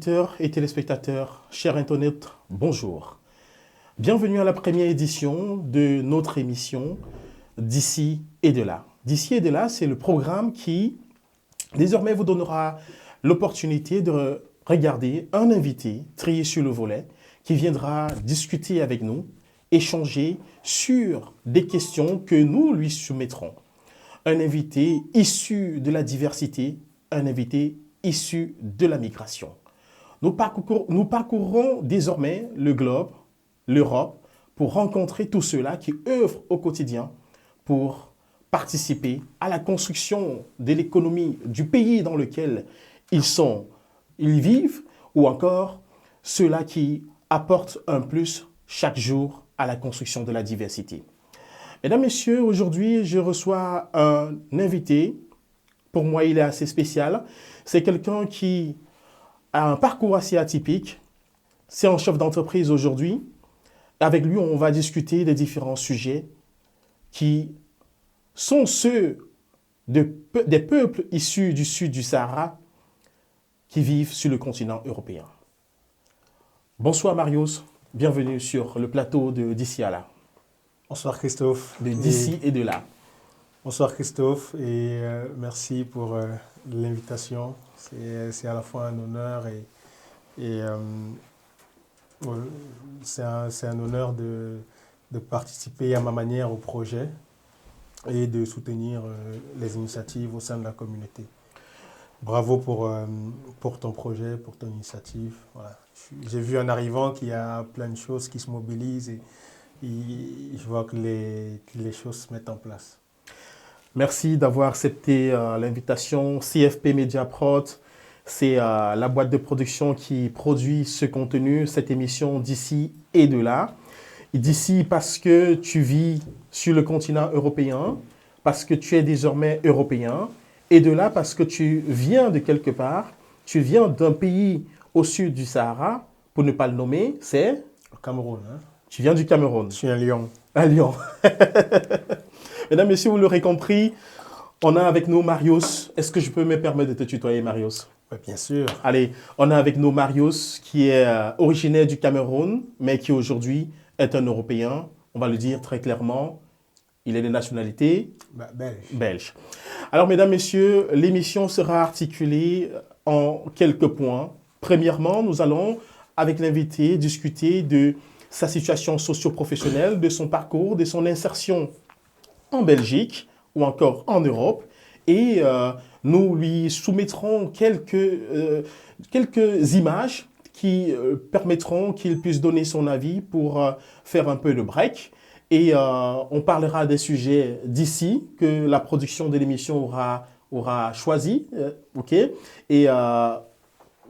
auditeurs et téléspectateurs, chers internautes, bonjour. Bienvenue à la première édition de notre émission D'ici et de là. D'ici et de là, c'est le programme qui désormais vous donnera l'opportunité de regarder un invité trié sur le volet qui viendra discuter avec nous, échanger sur des questions que nous lui soumettrons. Un invité issu de la diversité, un invité issu de la migration. Nous parcourrons désormais le globe, l'Europe, pour rencontrer tous ceux-là qui œuvrent au quotidien pour participer à la construction de l'économie du pays dans lequel ils vivent, ou encore ceux-là qui apportent un plus chaque jour à la construction de la diversité. Mesdames, Messieurs, aujourd'hui, je reçois un invité. Pour moi, il est assez spécial. C'est quelqu'un qui a un parcours assez atypique. C'est un chef d'entreprise aujourd'hui. Avec lui, on va discuter des différents sujets qui sont ceux des peuples issus du sud du Sahara qui vivent sur le continent européen. Bonsoir Marius, bienvenue sur le plateau de D'ici à là. Bonsoir Christophe. De D'ici et de là. Bonsoir Christophe et merci pour l'invitation. C'est à la fois un honneur et c'est un honneur de participer à ma manière au projet et de soutenir les initiatives au sein de la communauté. Bravo pour ton projet, pour ton initiative. Voilà. J'ai vu en arrivant qu'il y a plein de choses qui se mobilisent et je vois que les choses se mettent en place. Merci d'avoir accepté l'invitation. CFP Media Prod, c'est la boîte de production qui produit ce contenu, cette émission D'ici et de là. Et d'ici parce que tu vis sur le continent européen, parce que tu es désormais européen, et de là parce que tu viens de quelque part, tu viens d'un pays au sud du Sahara, pour ne pas le nommer, c'est Au Cameroun. Hein? Tu viens du Cameroun. Je suis à Lyon. À Lyon. Mesdames, Messieurs, vous l'aurez compris, on a avec nous Marius. Est-ce que je peux me permettre de te tutoyer, Marius? Bien sûr. Allez, on a avec nous Marius, qui est originaire du Cameroun, mais qui aujourd'hui est un Européen. On va le dire très clairement. Il est de nationalité belge. Alors, mesdames, messieurs, l'émission sera articulée en quelques points. Premièrement, nous allons, avec l'invité, discuter de sa situation socio-professionnelle, de son parcours, de son insertion en Belgique ou encore en Europe. Et nous lui soumettrons quelques images qui permettront qu'il puisse donner son avis pour faire un peu de break. Et on parlera des sujets d'ici que la production de l'émission aura choisi. OK? Et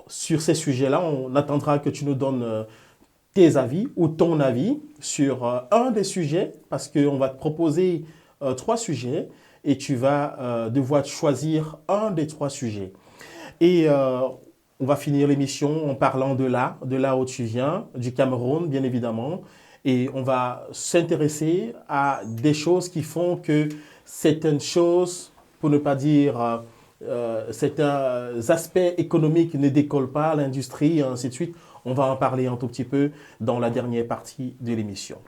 sur ces sujets-là, on attendra que tu nous donnes tes avis ou ton avis sur un des sujets, parce qu'on va te proposer 3 sujets et tu vas devoir choisir un des 3 sujets. Et on va finir l'émission en parlant de là où tu viens, du Cameroun, bien évidemment. Et on va s'intéresser à des choses qui font que certaines choses, pour ne pas dire certains aspects économiques ne décollent pas, l'industrie et ainsi de suite. On va en parler un tout petit peu dans la dernière partie de l'émission.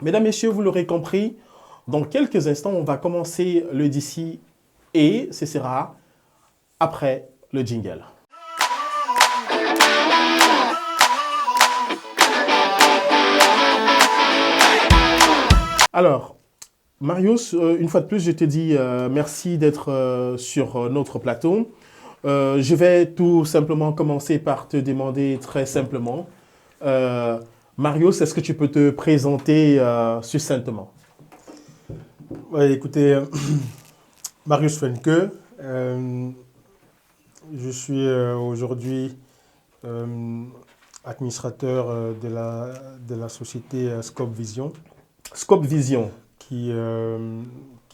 Mesdames, Messieurs, vous l'aurez compris, dans quelques instants, on va commencer le d'ici et ce sera après le jingle. Alors, Marius, une fois de plus, je te dis merci d'être sur notre plateau. Je vais tout simplement commencer par te demander très simplement, Marius, est-ce que tu peux te présenter succinctement? Ouais, écoutez, Marius Fenke, je suis aujourd'hui administrateur de la société Scope Vision. Scope Vision. Qui est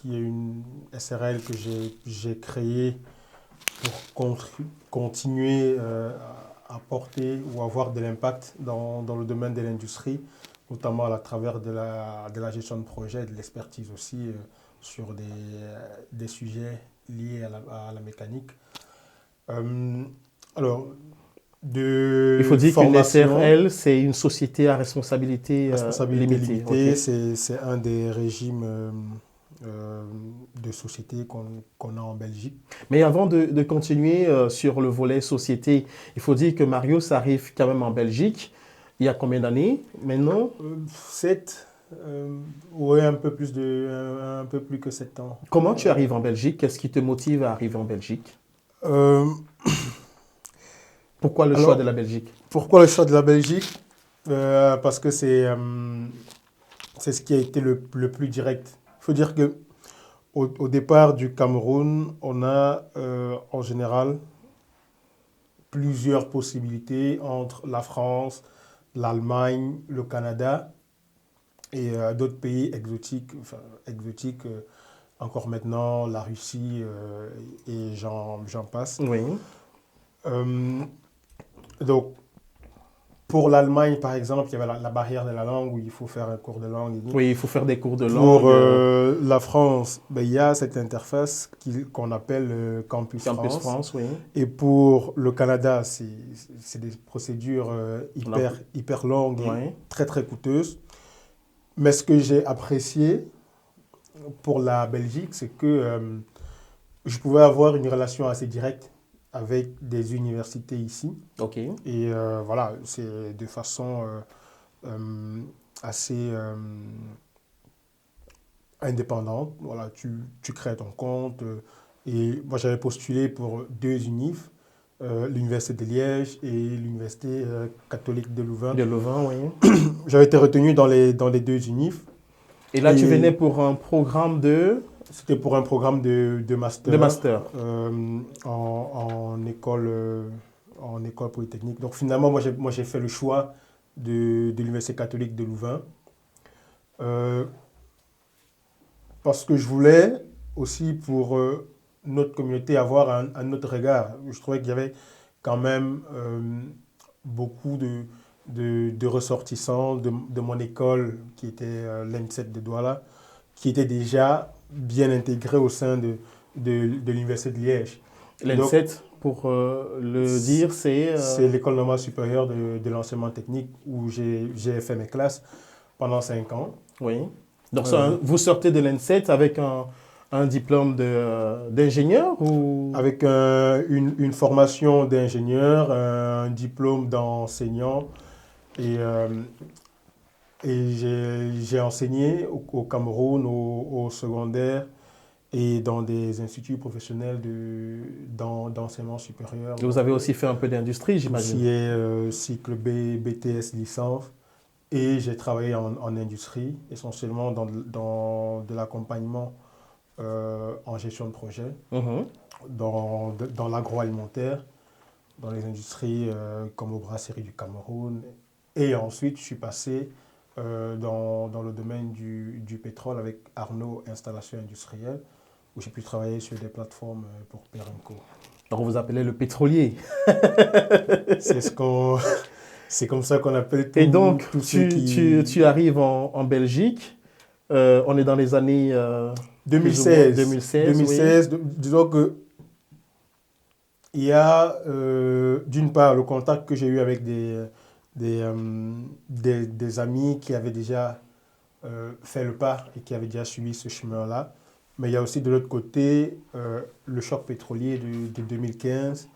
une SRL que j'ai créée pour continuer à porter ou avoir de l'impact dans le domaine de l'industrie, notamment à travers de la gestion de projet, de l'expertise aussi sur des sujets liés à la mécanique. Alors, de Il faut dire qu'une formation. SRL, c'est une société à responsabilité, Responsabilité limitée. limitée, Ok. c'est un des régimes de société qu'on a en Belgique. Mais avant de continuer sur le volet société, il faut dire que Marius arrive quand même en Belgique. Il y a combien d'années maintenant? 7, ouais, un peu plus que 7 ans. Comment tu arrives en Belgique? Qu'est-ce qui te motive à arriver en Belgique? Euh, Pourquoi le choix de alors, la Belgique? pourquoi le choix de la Belgique? Parce que c'est ce qui a été le plus direct. Il faut dire que au départ du Cameroun, on a en général plusieurs possibilités entre la France, l'Allemagne, le Canada et d'autres pays exotiques, enfin, exotiques encore maintenant, la Russie et j'en passe. Oui. Euh, donc, pour l'Allemagne, par exemple, il y avait la barrière de la langue où il faut faire un cours de langue. Oui, il faut faire des cours de Pour langue. la France, ben, il y a cette interface qu'on appelle Campus Campus France. France, oui. Et pour le Canada, c'est des procédures On a- hyper longues et Oui. très très coûteuses. Mais ce que j'ai apprécié pour la Belgique, c'est que je pouvais avoir une relation assez directe avec des universités ici. OK. Et voilà, c'est de façon euh, assez indépendante. Voilà, tu crées ton compte. Et moi, j'avais postulé pour 2 unifs, l'Université de Liège et l'Université catholique de Louvain. De Louvain, oui. J'avais été retenu dans les 2 unifs. Et là, tu Et venais pour un programme c'était pour un programme de master, de master. en école polytechnique. Donc finalement, moi, j'ai fait le choix de l'Université catholique de Louvain. Parce que je voulais aussi pour notre communauté avoir un autre regard. Je trouvais qu'il y avait quand même beaucoup de ressortissants de mon école, qui était l'ENSET de Douala, qui étaient déjà bien intégrés au sein de l'Université de Liège. Et donc, L'ENSET, pour le dire, c'est... c'est l'école normale supérieure de l'enseignement technique où j'ai fait mes classes pendant 5 ans. Oui. Donc, Euh, vous sortez de l'ENSET avec un diplôme d'ingénieur ou... Avec une formation d'ingénieur, un diplôme d'enseignant et j'ai enseigné au Cameroun, au secondaire et dans des instituts professionnels d'enseignement supérieur. Vous avez aussi fait un peu d'industrie, Tout ce j'imagine. qui est cycle B, BTS, licence. Et j'ai travaillé en industrie, essentiellement dans de l'accompagnement en gestion de projet, Mhm. dans l'agroalimentaire, dans les industries comme aux brasseries du Cameroun. Et ensuite, je suis passé dans le domaine du pétrole avec Arnaud Installations Industrielles, où j'ai pu travailler sur des plateformes pour Perenco. Alors, on vous appelait le pétrolier. C'est ce qu'on, c'est comme ça qu'on appelle Et donc, tous ceux tu arrives en Belgique. On est dans les années... plus ou moins 2016. 2016, 2016, disons que il y a d'une part le contact que j'ai eu avec des amis qui avaient déjà fait le pas et qui avaient déjà suivi ce chemin-là. Mais il y a aussi de l'autre côté le choc pétrolier de 2015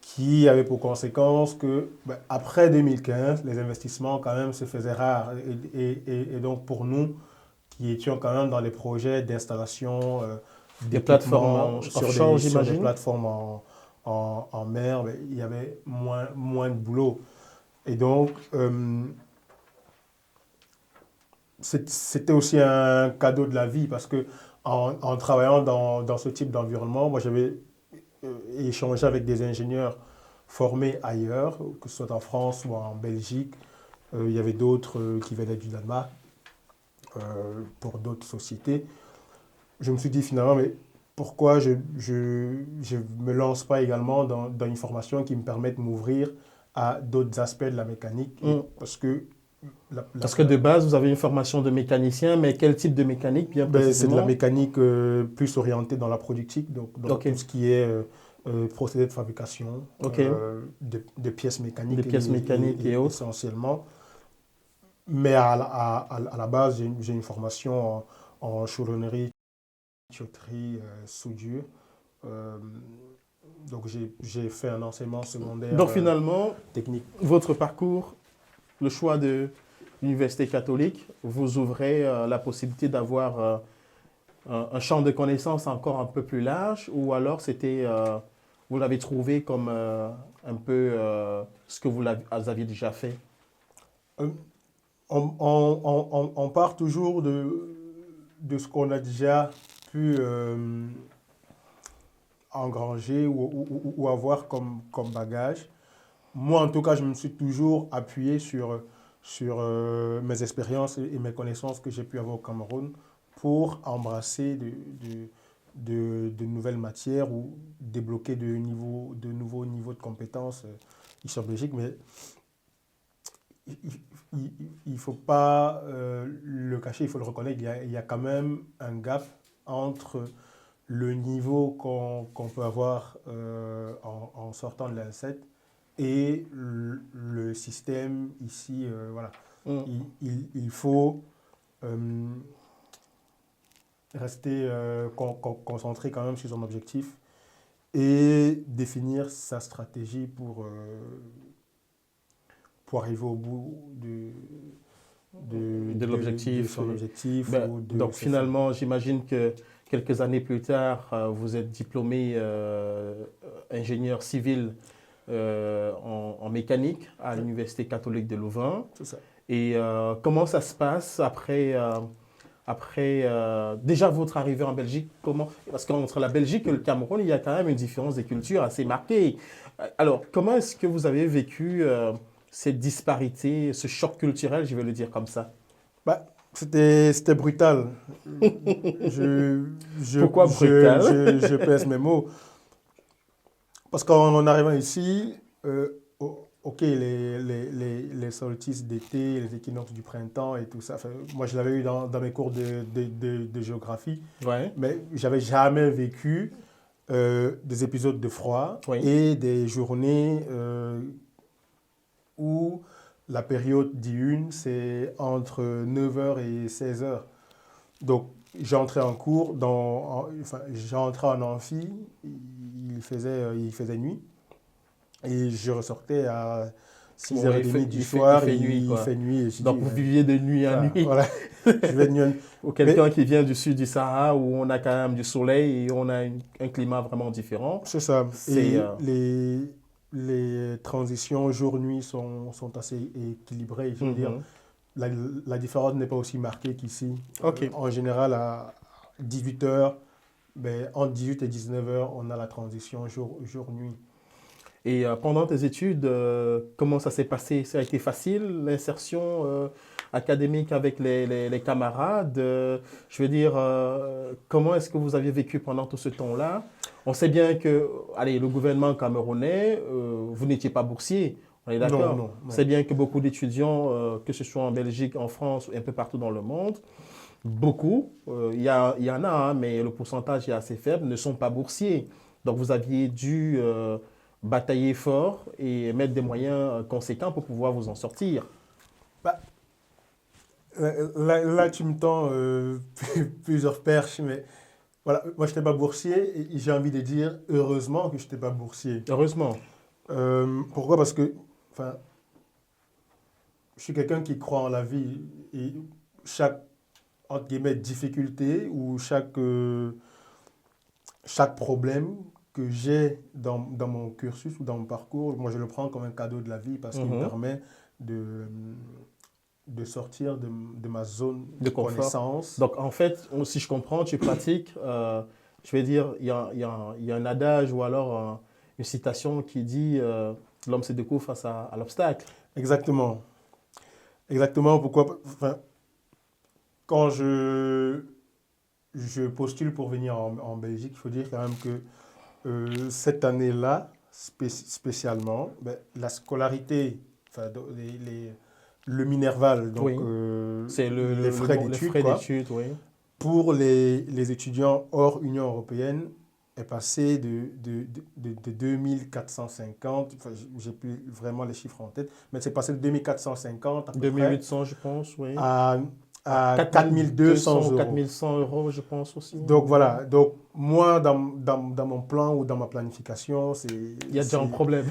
qui avait pour conséquence que après 2015, les investissements quand même se faisaient rares. Et donc pour nous, qui étions quand même dans les projets d'installation Des plateformes d'équipements sur offshore, des j'imagine. plateformes en mer, il y avait moins de boulot. Et donc, c'était aussi un cadeau de la vie parce que en travaillant dans ce type d'environnement, moi j'avais échangé avec des ingénieurs formés ailleurs, que ce soit en France ou en Belgique. Il y avait d'autres qui venaient du Danemark pour d'autres sociétés. Je me suis dit finalement, mais pourquoi je me lance pas également dans une formation qui me permette de m'ouvrir à d'autres aspects de la mécanique parce que Parce que de base, vous avez une formation de mécanicien, mais quel type de mécanique bien c'est de la précisément? mécanique plus orientée dans la productique, donc Ok. tout ce qui est procédés de fabrication, Ok. de pièces mécaniques, Des pièces mécaniques et autres. essentiellement. Mais à la base, j'ai une formation en chaudronnerie, tuyauterie, soudure. Euh, donc j'ai fait un enseignement secondaire Donc finalement, technique. votre parcours, le choix de l'Université catholique, vous ouvrez la possibilité d'avoir un champ de connaissances encore un peu plus large, ou alors vous l'avez trouvé comme un peu ce que vous aviez déjà fait? Euh, on part toujours de ce qu'on a déjà pu engranger ou avoir comme bagage. Moi, en tout cas, je me suis toujours appuyé sur mes expériences et mes connaissances que j'ai pu avoir au Cameroun pour embrasser de nouvelles matières ou débloquer de nouveaux niveaux de compétences ici en Belgique. Mais il ne faut pas le cacher, il faut le reconnaître. Il y a quand même un gap entre le niveau qu'on peut avoir en sortant de l'A7 et le système ici. Voilà. Mm. Il faut rester concentré quand même sur son objectif et définir sa stratégie pour arriver au bout De de l'objectif. son objectif Ben, ou de donc ses fins. finalement, j'imagine que quelques années plus tard, vous êtes diplômé ingénieur civil en mécanique à l'Université catholique de Louvain. C'est ça. Et comment ça se passe déjà votre arrivée en Belgique? Parce qu'entre la Belgique et le Cameroun, il y a quand même une différence de culture assez marquée. Alors, comment est-ce que vous avez vécu cette disparité, ce choc culturel, je vais le dire comme ça? Bah, c'était brutal. Je, Pourquoi brutal? je pèse mes mots. Parce qu'en arrivant ici, ok, les solstices d'été, les équinoxes du printemps et tout ça, enfin, moi je l'avais eu dans mes cours de géographie, Ouais, mais j'avais jamais vécu des épisodes de froid oui. et des journées où la période diurne, c'est entre 9 heures et 16 heures. Donc, j'entrais en cours, enfin, j'entrais en amphi, il faisait nuit, et je ressortais à Ouais, 6h30 du il soir, fait et nuit, il quoi. fait nuit, et je Donc, dis, vous viviez de nuit en enfin, nuit. voilà, je vais de nuit Ou Mais quelqu'un qui vient du sud du Sahara où on a quand même du soleil et on a un climat vraiment différent. c'est ça. C'est Et les transitions jour-nuit sont assez équilibrées. Je veux dire, mhm. la différence n'est pas aussi marquée qu'ici. OK. En général, à 18 heures, ben, entre 18 et 19 heures, on a la transition jour-nuit. Et pendant tes études, comment ça s'est passé? Ça a été facile, l'insertion académique avec les camarades? Je veux dire, comment est-ce que vous aviez vécu pendant tout ce temps-là? On sait bien que, allez, le gouvernement camerounais, vous n'étiez pas boursier, on est Non, d'accord? non, On non. sait bien que beaucoup d'étudiants, que ce soit en Belgique, en France ou un peu partout dans le monde, beaucoup, il y en a, hein, mais le pourcentage est assez faible, ne sont pas boursiers. Donc vous aviez dû batailler fort et mettre des moyens conséquents pour pouvoir vous en sortir. Bah, là, tu me tends plusieurs perches, mais voilà, moi, je n'étais pas boursier et j'ai envie de dire heureusement que je n'étais pas boursier. Heureusement. Pourquoi? Parce que enfin, je suis quelqu'un qui croit en la vie et chaque entre guillemets, difficulté ou chaque problème que j'ai dans mon cursus ou dans mon parcours, moi je le prends comme un cadeau de la vie parce qu'il me Mhm. permet de, de sortir de ma zone De de confort. connaissance. Donc en fait, si je comprends, tu pratiques, je vais dire, il y a un adage ou alors une citation qui dit l'homme se découvre face à l'obstacle. Exactement. Exactement. Pourquoi? Enfin, quand je postule pour venir en Belgique, il faut dire quand même que cette année-là, spécialement, ben, la scolarité, enfin, le Minerval, donc Oui, c'est les frais les d'études, frais quoi, d'études, oui. pour les étudiants hors Union européenne est passé de 2450, enfin, j'ai plus vraiment les chiffres en tête, mais c'est passé de 2450 à peu près 2800, je pense, oui. à 4200 ou euros. 4100 euros, je pense aussi. Donc voilà, donc moi, dans mon plan ou dans ma planification, Il y a déjà un problème.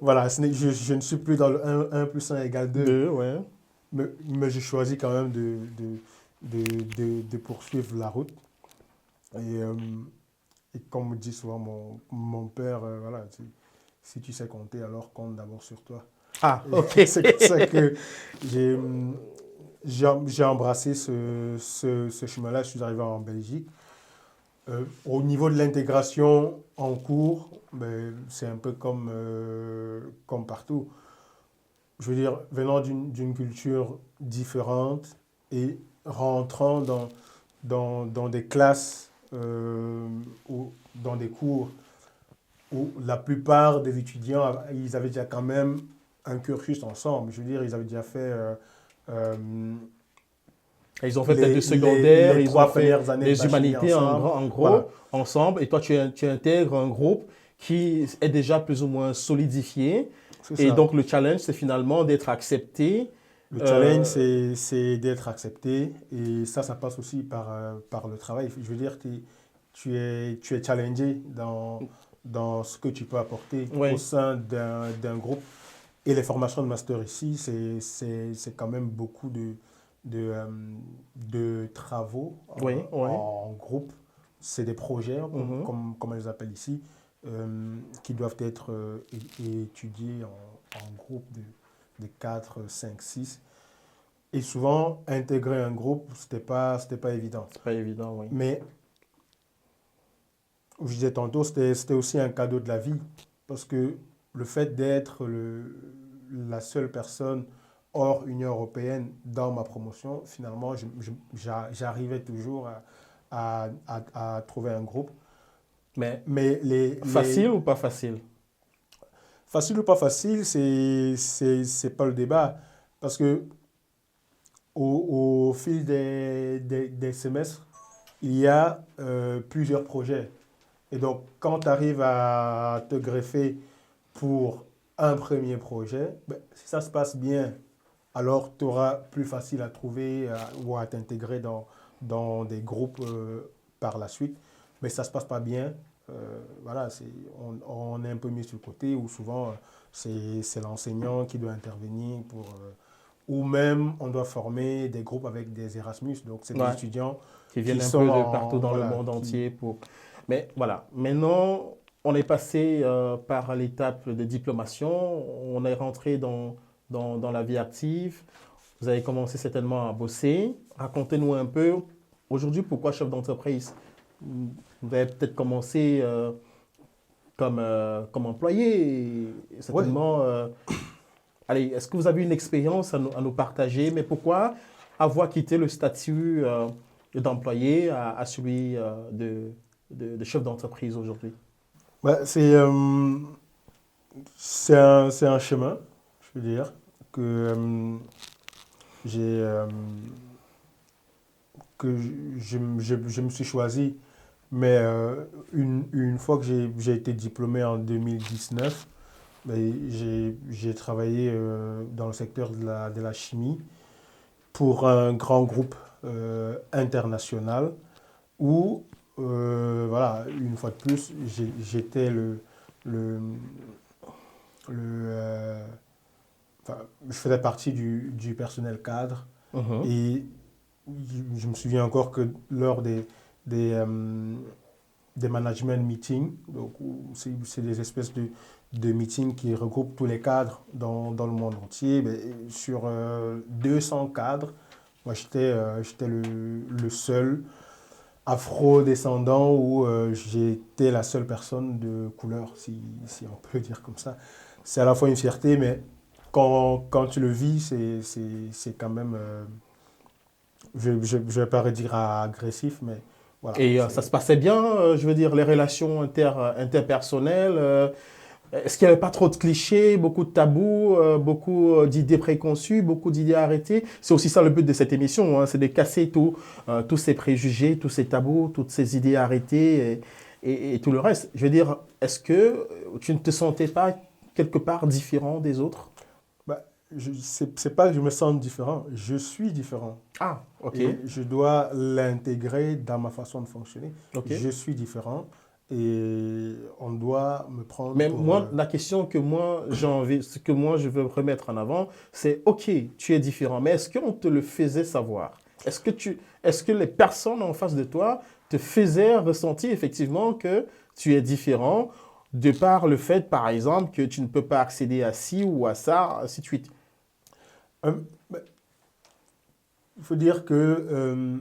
voilà, je ne suis plus dans le 1 plus 1 égale 2. Deux, ouais. Mais j'ai choisi quand même de poursuivre la route. Et comme me dit souvent mon père, voilà, si tu sais compter, alors compte d'abord sur toi. Ah, Et ok. c'est comme ça que j'ai embrassé ce chemin-là. Je suis arrivé en Belgique. Au niveau de l'intégration en cours, ben, c'est un peu comme partout. Je veux dire, venant d'une culture différente et rentrant dans des classes ou dans des cours où la plupart des étudiants, ils avaient déjà quand même un cursus ensemble. Je veux dire, ils avaient déjà fait Ils ont fait peut-être du secondaire, les ils ont 3 fait premières années de les bachelier humanités ensemble. en gros, Voilà. ensemble, et toi tu intègres un groupe qui est déjà plus ou moins solidifié. C'est Et ça. donc le challenge, c'est finalement d'être accepté. Le challenge, c'est d'être accepté et ça passe aussi par le travail. Je veux dire, tu es challengé dans ce que tu peux apporter au Oui, sein d'un groupe. Et les formations de master ici, c'est quand même beaucoup de travaux oui, oui. en groupe. C'est des projets, Mhm. comme on les appelle ici, qui doivent être étudiés en groupe de 4, 5, 6. Et souvent, intégrer un groupe, c'était pas évident. C'est pas évident, oui. Mais, je disais tantôt, c'était aussi un cadeau de la vie. Parce que le fait d'être la seule personne hors Union européenne dans ma promotion, finalement, j'arrivais toujours à trouver un groupe. Mais Mais facile ou pas facile? facile ou pas facile, c'est pas le débat. Parce que au fil des semestres, il y a plusieurs projets. Et donc, quand tu arrives à te greffer pour un premier projet, ben, si ça se passe bien, alors tu auras plus facile à trouver ou à t'intégrer dans des groupes par la suite. Mais si ça ne se passe pas bien, voilà, on est un peu mis sur le côté ou souvent c'est l'enseignant qui doit intervenir ou même on doit former des groupes avec des Erasmus. Donc, c'est des Ouais. étudiants Qui qui viennent un sont peu de partout dans le voilà, monde entier pour. Mais voilà, maintenant, on est passé par l'étape de diplomation, on est rentré dans la vie active. Vous avez commencé certainement à bosser. Racontez-nous un peu, aujourd'hui, pourquoi chef d'entreprise? Vous avez peut-être commencé comme employé, et ouais. certainement. Allez, est-ce que vous avez une expérience à nous partager? Mais pourquoi avoir quitté le statut d'employé à celui de chef d'entreprise aujourd'hui? Bah, c'est un chemin, je veux dire, que j'ai que je me suis choisi. Mais une fois que j'ai été diplômé en 2019, ben, j'ai travaillé dans le secteur de la chimie pour un grand groupe international où, voilà, une fois de plus, j'étais le, enfin, je faisais partie du personnel cadre Mhm. et je me souviens encore que lors des, euh, des management meetings, donc c'est des espèces de meetings qui regroupent tous les cadres dans le monde entier. Mais sur 200 cadres, moi j'étais le seul afro-descendant où j'étais la seule personne de couleur, si on peut le dire comme ça. C'est à la fois une fierté, mais quand tu le vis, c'est quand même, je ne vais pas dire agressif, mais voilà. Et ça se passait bien, je veux dire, les relations interpersonnelles. Est-ce qu'il n'y avait pas trop de clichés, beaucoup de tabous, beaucoup d'idées préconçues, beaucoup d'idées arrêtées? C'est aussi ça le but de cette émission, hein, c'est de casser tous ces préjugés, tous ces tabous, toutes ces idées arrêtées et tout le reste. Je veux dire, est-ce que tu ne te sentais pas quelque part différent des autres? Bah, c'est pas que je me sens différent, je suis différent. Ah, ok, Et je dois l'intégrer dans ma façon de fonctionner. ok. Je suis différent et on doit me prendre Mais pour... moi, la question que moi j'ai envie, ce que moi je veux remettre en avant, c'est OK, tu es différent, mais est-ce qu'on te le faisait savoir? Est-ce que les personnes en face de toi te faisaient ressentir effectivement que tu es différent de par le fait, par exemple, que tu ne peux pas accéder à ci ou à ça, ainsi de suite? Euh, bah, il faut dire que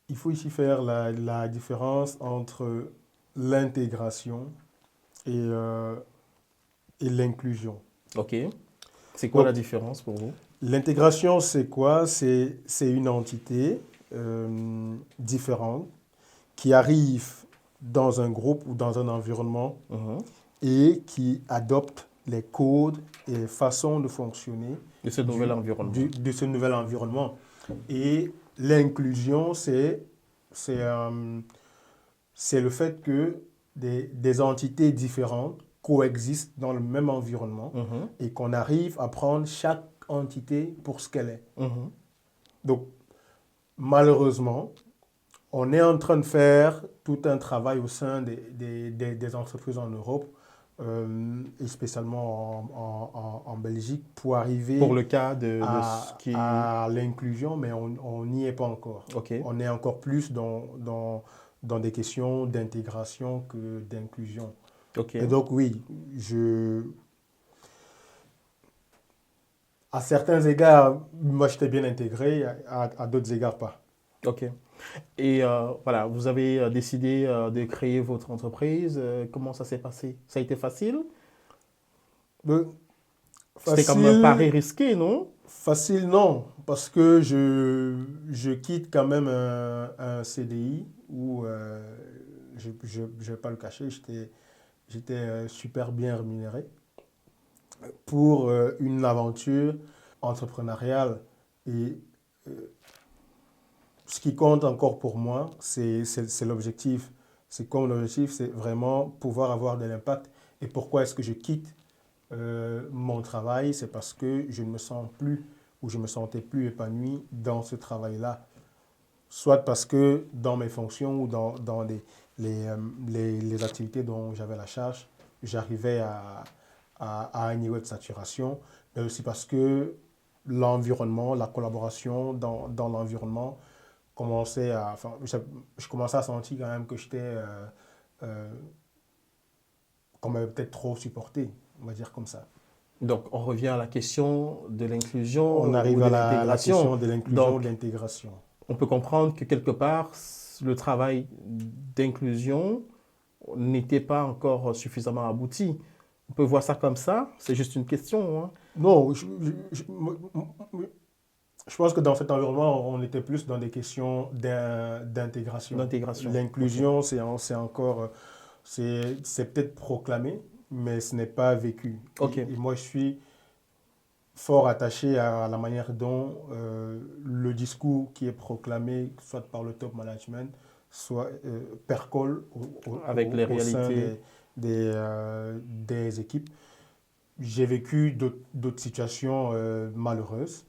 il faut ici faire la différence entre l'intégration et et l'inclusion. OK. C'est quoi la Donc, différence pour vous? l'intégration, c'est quoi? C'est une entité différente qui arrive dans un groupe ou dans un environnement Mhm. et qui adopte les codes et façons de fonctionner De ce nouvel environnement. de ce nouvel environnement. Et l'inclusion, c'est, euh, c'est le fait que des entités différentes coexistent dans le même environnement Mhm. et qu'on arrive à prendre chaque entité pour ce qu'elle est. Mhm. Donc, malheureusement, on est en train de faire tout un travail au sein des entreprises en Europe, et spécialement en Belgique, pour Pour arriver le cas de ce qui... à l'inclusion, mais on n'y est pas encore. OK. On est encore plus dans des questions d'intégration que d'inclusion. OK. Et donc oui, à certains égards, moi j'étais bien intégré, à d'autres égards pas. OK. Et voilà, vous avez décidé de créer votre entreprise. Comment ça s'est passé? Ça a été facile? Mais C'était comme un pari facile, risqué, non? facile non, parce que je quitte quand même un CDI où, je ne vais pas le cacher, j'étais super bien rémunéré pour une aventure entrepreneuriale. Et ce qui compte encore pour moi, c'est l'objectif. C'est comme l'objectif, c'est vraiment pouvoir avoir de l'impact. Et pourquoi est-ce que je quitte mon travail? C'est parce que je ne me sens plus ou je me sentais plus épanoui dans ce travail-là. Soit parce que dans mes fonctions ou dans les activités dont j'avais la charge, j'arrivais à un niveau de saturation, mais aussi parce que l'environnement, la collaboration dans l'environnement commençait à... Enfin, je commençais à sentir quand même que j'étais... euh, qu'on m'avait peut-être trop supporté, on va dire comme ça. Donc, on revient à la question de On l'inclusion ou arrive de à la l'intégration. question de l'inclusion, de Donc, l'intégration. on peut comprendre que quelque part, le travail d'inclusion n'était pas encore suffisamment abouti. On peut voir ça comme ça. C'est juste une question, hein, Non, je pense que dans cet environnement, on était plus dans des questions d'intégration. d'intégration. OK. L'inclusion, c'est encore, c'est peut-être proclamé, mais ce n'est pas vécu. OK. Et moi, je suis fort attaché à la manière dont le discours qui est proclamé, soit par le top management, soit percole Avec les au sein réalités. des équipes. J'ai vécu d'autres situations malheureuses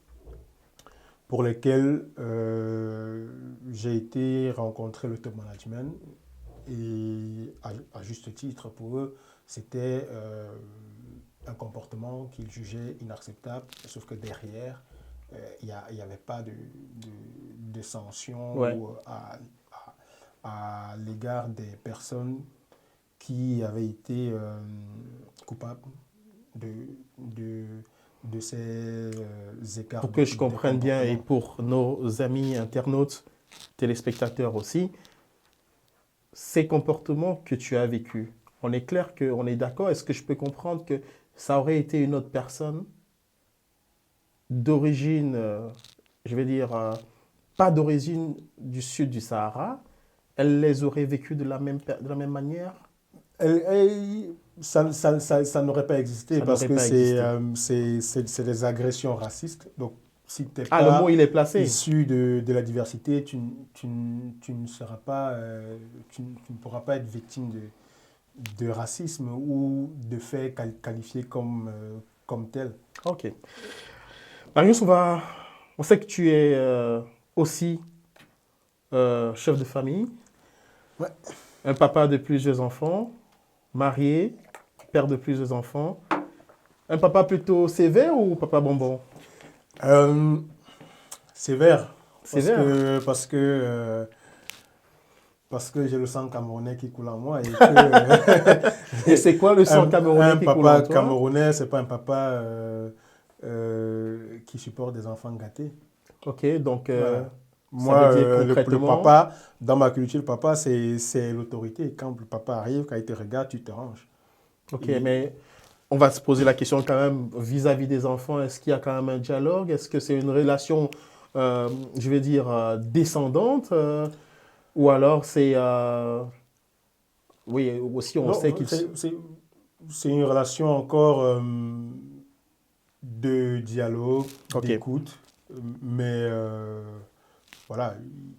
pour lesquelles j'ai été rencontrer le top management et à juste titre pour eux, c'était un comportement qu'ils jugeaient inacceptable, sauf que derrière, il n'y avait pas de sanction Ouais. ou à l'égard des personnes qui avaient été coupables de, de, de ces écarts Pour que je de comprenne bien et comportement. pour nos amis internautes, téléspectateurs aussi, ces comportements que tu as vécus, on est clair qu'on est d'accord. Est-ce que je peux comprendre que ça aurait été une autre personne d'origine, je vais dire, pas d'origine du sud du Sahara? elle les aurait vécues de la même manière? Ça n'aurait pas existé Ça parce n'aurait que pas existé. c'est des agressions racistes. Donc, si tu n'es Ah, le mot, pas il est placé. issu de la diversité, tu ne seras pas, tu ne pourras pas être victime de racisme ou de faits qualifiés comme tels. OK. Marius, on sait que tu es aussi chef de famille, Ouais. un papa de plusieurs enfants, marié, père de plusieurs enfants. Un papa plutôt sévère ou papa bonbon? Euh, Sévère, Sévère. parce que j'ai le sang camerounais qui coule en moi et que Et c'est quoi le sang camerounais un qui coule en papa toi? camerounais, c'est pas un papa qui supporte des enfants gâtés. OK, donc Voilà. ça veut Moi, dire le concrètement. papa, dans ma culture, le papa, c'est l'autorité. Quand le papa arrive, quand il te regarde, tu te ranges. OK, Et, mais on va se poser la question quand même vis-à-vis des enfants. Est-ce qu'il y a quand même un dialogue? Est-ce que c'est une relation, je vais dire, descendante? Ou alors c'est... oui, aussi on sait non, qu'ils... c'est une relation encore de dialogue, OK. d'écoute, mais voilà,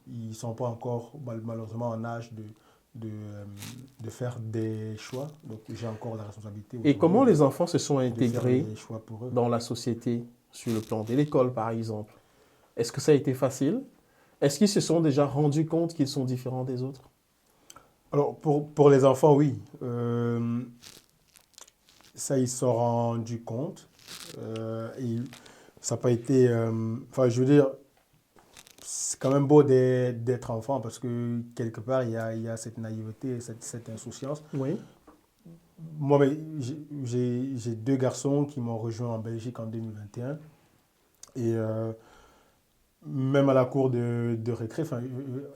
ils ne sont pas encore malheureusement en âge de, euh, de faire des choix. Donc j'ai encore la responsabilité Et aujourd'hui comment les enfants se sont de faire intégrés les choix pour eux. dans la société sur le plan de l'école, par exemple? Est-ce que ça a été facile? Est-ce qu'ils se sont déjà rendus compte qu'ils sont différents des autres? Alors pour les enfants, oui. Ça, ils se sont rendus compte. Et ça n'a pas été... enfin, je veux dire, c'est quand même beau d'être enfant parce que quelque part, il y a cette naïveté, cette insouciance. Oui. Moi, mais j'ai deux garçons qui m'ont rejoint en Belgique en 2021. Et même à la cour de récré, enfin,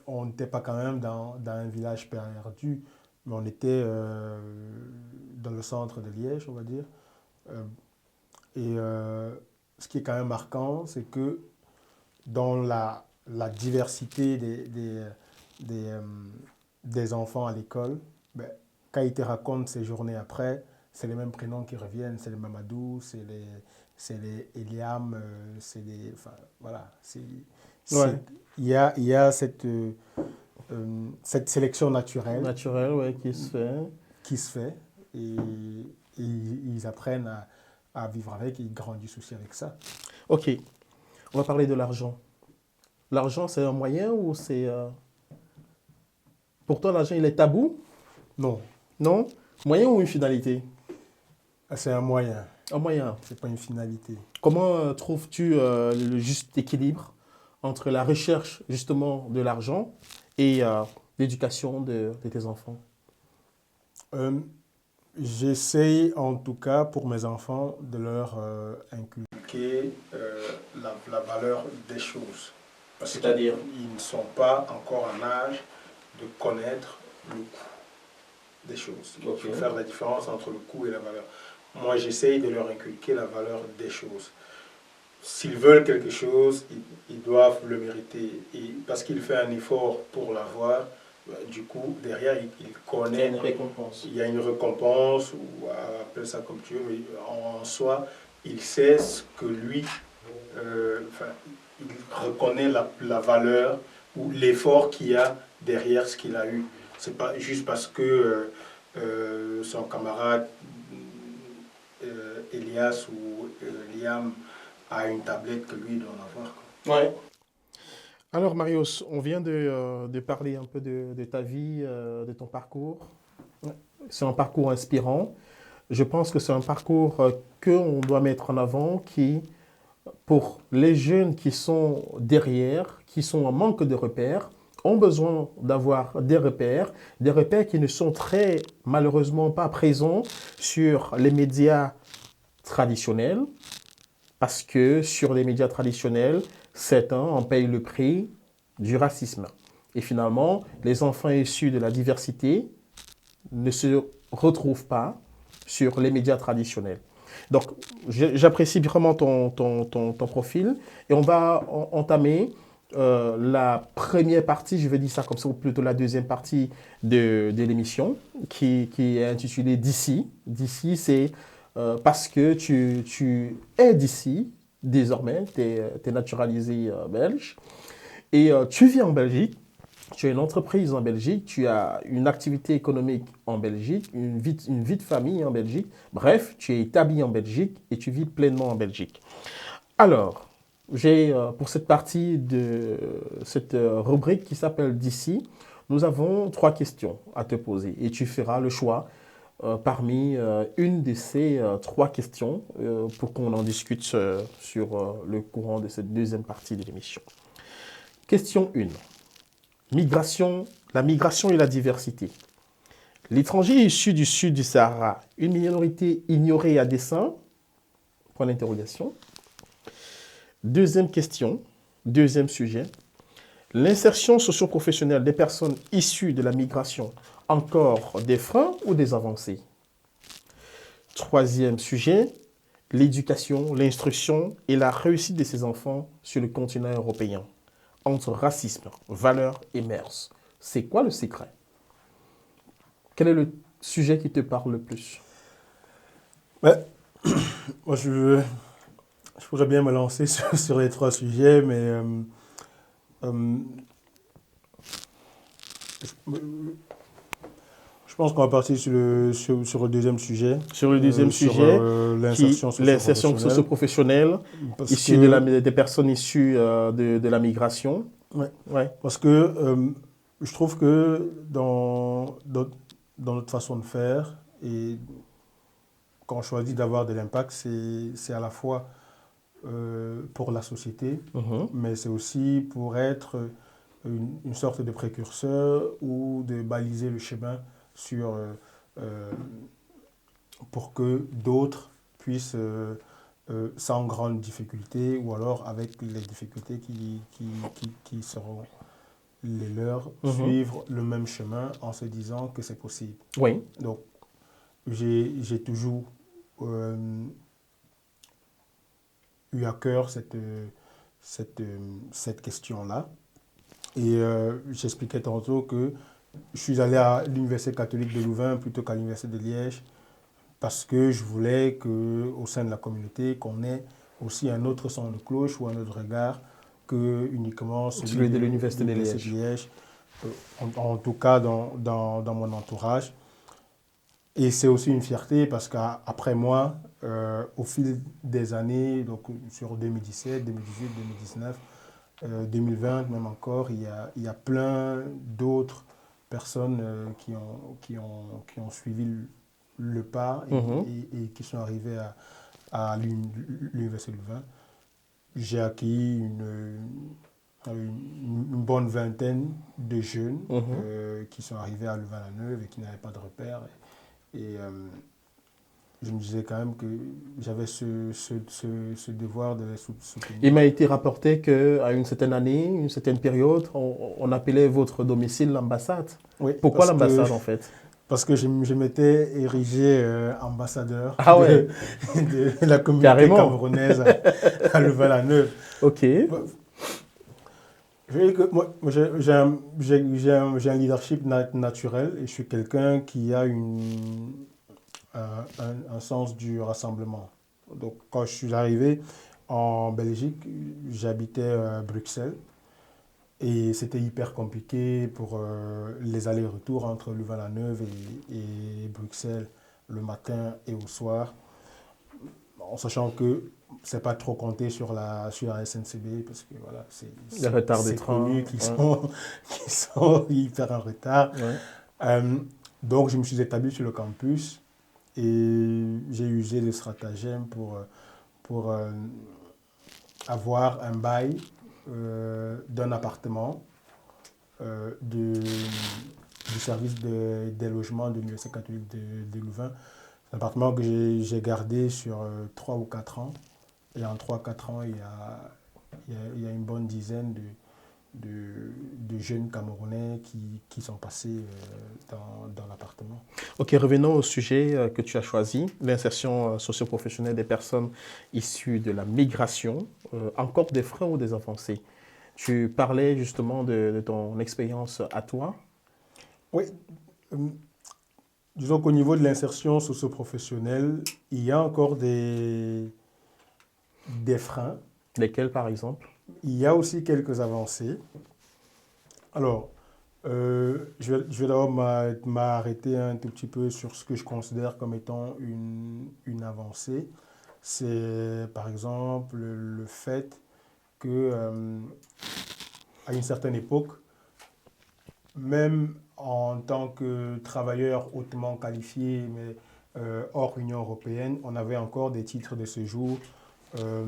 on n'était pas quand même dans un village perdu, mais on était dans le centre de Liège, on va dire. Euh, et ce qui est quand même marquant, c'est que dans la diversité des, euh, des enfants à l'école, ben, quand ils te racontent ces journées après, c'est les mêmes prénoms qui reviennent, c'est les Mamadou, c'est les Eliam, c'est les... Enfin, voilà. Ouais. Il y a cette sélection naturelle Naturel, ouais, qui se fait. qui se fait et, ils apprennent à vivre avec et ils grandissent aussi avec ça. OK. On va parler de l'argent. L'argent, c'est un moyen ou c'est... Pour toi, l'argent, il est tabou? Non, Non? Moyen ou une finalité? c'est un moyen, Un moyen. c'est pas une finalité. Comment trouves-tu le juste équilibre entre la recherche, justement, de l'argent et l'éducation de tes enfants? Euh, J'essaye en tout cas pour mes enfants de leur inculquer la valeur des choses. Parce C'est-à-dire? qu'ils ne sont pas encore en âge de connaître le coût des choses. Il Ok. faut faire la différence entre le coût et la valeur. Moi, j'essaye de leur inculquer la valeur des choses. S'ils veulent quelque chose, ils doivent le mériter. Et parce qu'il fait un effort pour l'avoir, du coup, derrière, il Il y a connaît, une récompense. il y a une récompense, ou appelle ça comme tu veux, mais en soi, il sait ce que lui, enfin, il reconnaît la valeur ou l'effort qu'il y a derrière ce qu'il a eu. C'est pas juste parce que son camarade Elias ou Liam a une tablette que lui doit en avoir, quoi. Ouais. Alors, Marius, on vient de parler un peu de ta vie, de ton parcours. C'est un parcours inspirant. Je pense que c'est un parcours qu'on doit mettre en avant qui, pour les jeunes qui sont derrière, qui sont en manque de repères, ont besoin d'avoir des repères qui ne sont très malheureusement pas présents sur les médias traditionnels, parce que sur les médias traditionnels, certains en payent le prix du racisme. Et finalement, les enfants issus de la diversité ne se retrouvent pas sur les médias traditionnels. Donc, j'apprécie vraiment ton profil et on va entamer la première partie, je vais dire ça comme ça, ou plutôt la deuxième partie de l'émission, qui est intitulée D'ici. D'ici, c'est parce que tu es d'ici, désormais, tu es naturalisé belge, et tu vis en Belgique. Tu as une entreprise en Belgique, tu as une activité économique en Belgique, une vie de famille en Belgique. Bref, tu es établi en Belgique et tu vis pleinement en Belgique. Alors, j'ai pour cette partie de cette rubrique qui s'appelle D'ici, nous avons 3 questions à te poser et tu feras le choix parmi une de ces 3 questions pour qu'on en discute sur le courant de cette deuxième partie de l'émission. Question 1. La migration et la diversité. L'étranger issu du sud du Sahara, une minorité ignorée à dessein? Point d'interrogation. Deuxième question, deuxième sujet. L'insertion socio-professionnelle des personnes issues de la migration, encore des freins ou des avancées? Troisième sujet, l'éducation, l'instruction et la réussite de ces enfants sur le continent européen. Entre racisme, valeurs et mœurs. C'est quoi le secret? Quel est le sujet qui te parle le plus? Ouais. Moi, je pourrais bien me lancer sur les 3 sujets, mais je pense qu'on va partir sur le deuxième sujet. Sur le deuxième sujet, l'insertion socio-professionnelle issue des personnes issues de la migration. Ouais. Ouais. Parce que je trouve que dans notre façon de faire, et quand on choisit d'avoir de l'impact, c'est à la fois pour la société, mais c'est aussi pour être une sorte de précurseur ou de baliser le chemin pour que d'autres puissent, sans grande difficulté, ou alors avec les difficultés qui seront les leurs, suivre le même chemin en se disant que c'est possible. Oui. Donc, j'ai toujours eu à cœur cette question-là. Et j'expliquais tantôt que je suis allé à l'Université catholique de Louvain plutôt qu'à l'Université de Liège parce que je voulais qu'au sein de la communauté, qu'on ait aussi un autre son de cloche ou un autre regard que uniquement celui de l'Université de Liège. En tout cas dans mon entourage. Et c'est aussi une fierté parce qu'après moi, au fil des années, donc sur 2017, 2018, 2019, 2020 même encore, il y a plein d'autres personnes qui ont suivi le pas et qui sont arrivées à l'Université de Louvain. J'ai acquis une bonne vingtaine de jeunes qui sont arrivés à Louvain-la-Neuve et qui n'avaient pas de repères. Et je me disais quand même que j'avais ce devoir de les soutenir. Il m'a été rapporté qu'à une certaine année, une certaine période, on appelait votre domicile l'ambassade. Oui, pourquoi l'ambassade en fait? Parce que je m'étais érigé ambassadeur de la communauté camerounaise à Louvain-la-Neuve. Ok. Je veux dire que moi j'ai un leadership naturel et je suis quelqu'un qui a un sens du rassemblement. Donc, quand je suis arrivé en Belgique, j'habitais à Bruxelles et c'était hyper compliqué pour les allers-retours entre Louvain-la-Neuve et Bruxelles le matin et au soir, en sachant que c'est pas trop compté sur la SNCB parce que voilà, les retards des trains qui sont hyper en retard. Ouais. Donc, je me suis établi sur le campus. Et j'ai usé des stratagèmes pour avoir un bail d'un appartement du service des logements de l'Université catholique de Louvain. C'est un appartement que j'ai gardé sur 3 ou 4 ans. Et en 3-4 ans, il y a une bonne dizaine de jeunes Camerounais qui sont passés dans l'appartement. Ok, revenons au sujet que tu as choisi, l'insertion socio-professionnelle des personnes issues de la migration. Encore des freins ou des avancées? Tu parlais justement de ton expérience à toi. Oui, euh, disons qu'au niveau de l'insertion socio-professionnelle, il y a encore des freins. Lesquels, par exemple? Il y a aussi quelques avancées. Alors, je vais d'abord m'arrêter un tout petit peu sur ce que je considère comme étant une avancée. C'est par exemple le fait que, à une certaine époque, même en tant que travailleur hautement qualifié, mais hors Union européenne, on avait encore des titres de séjour euh,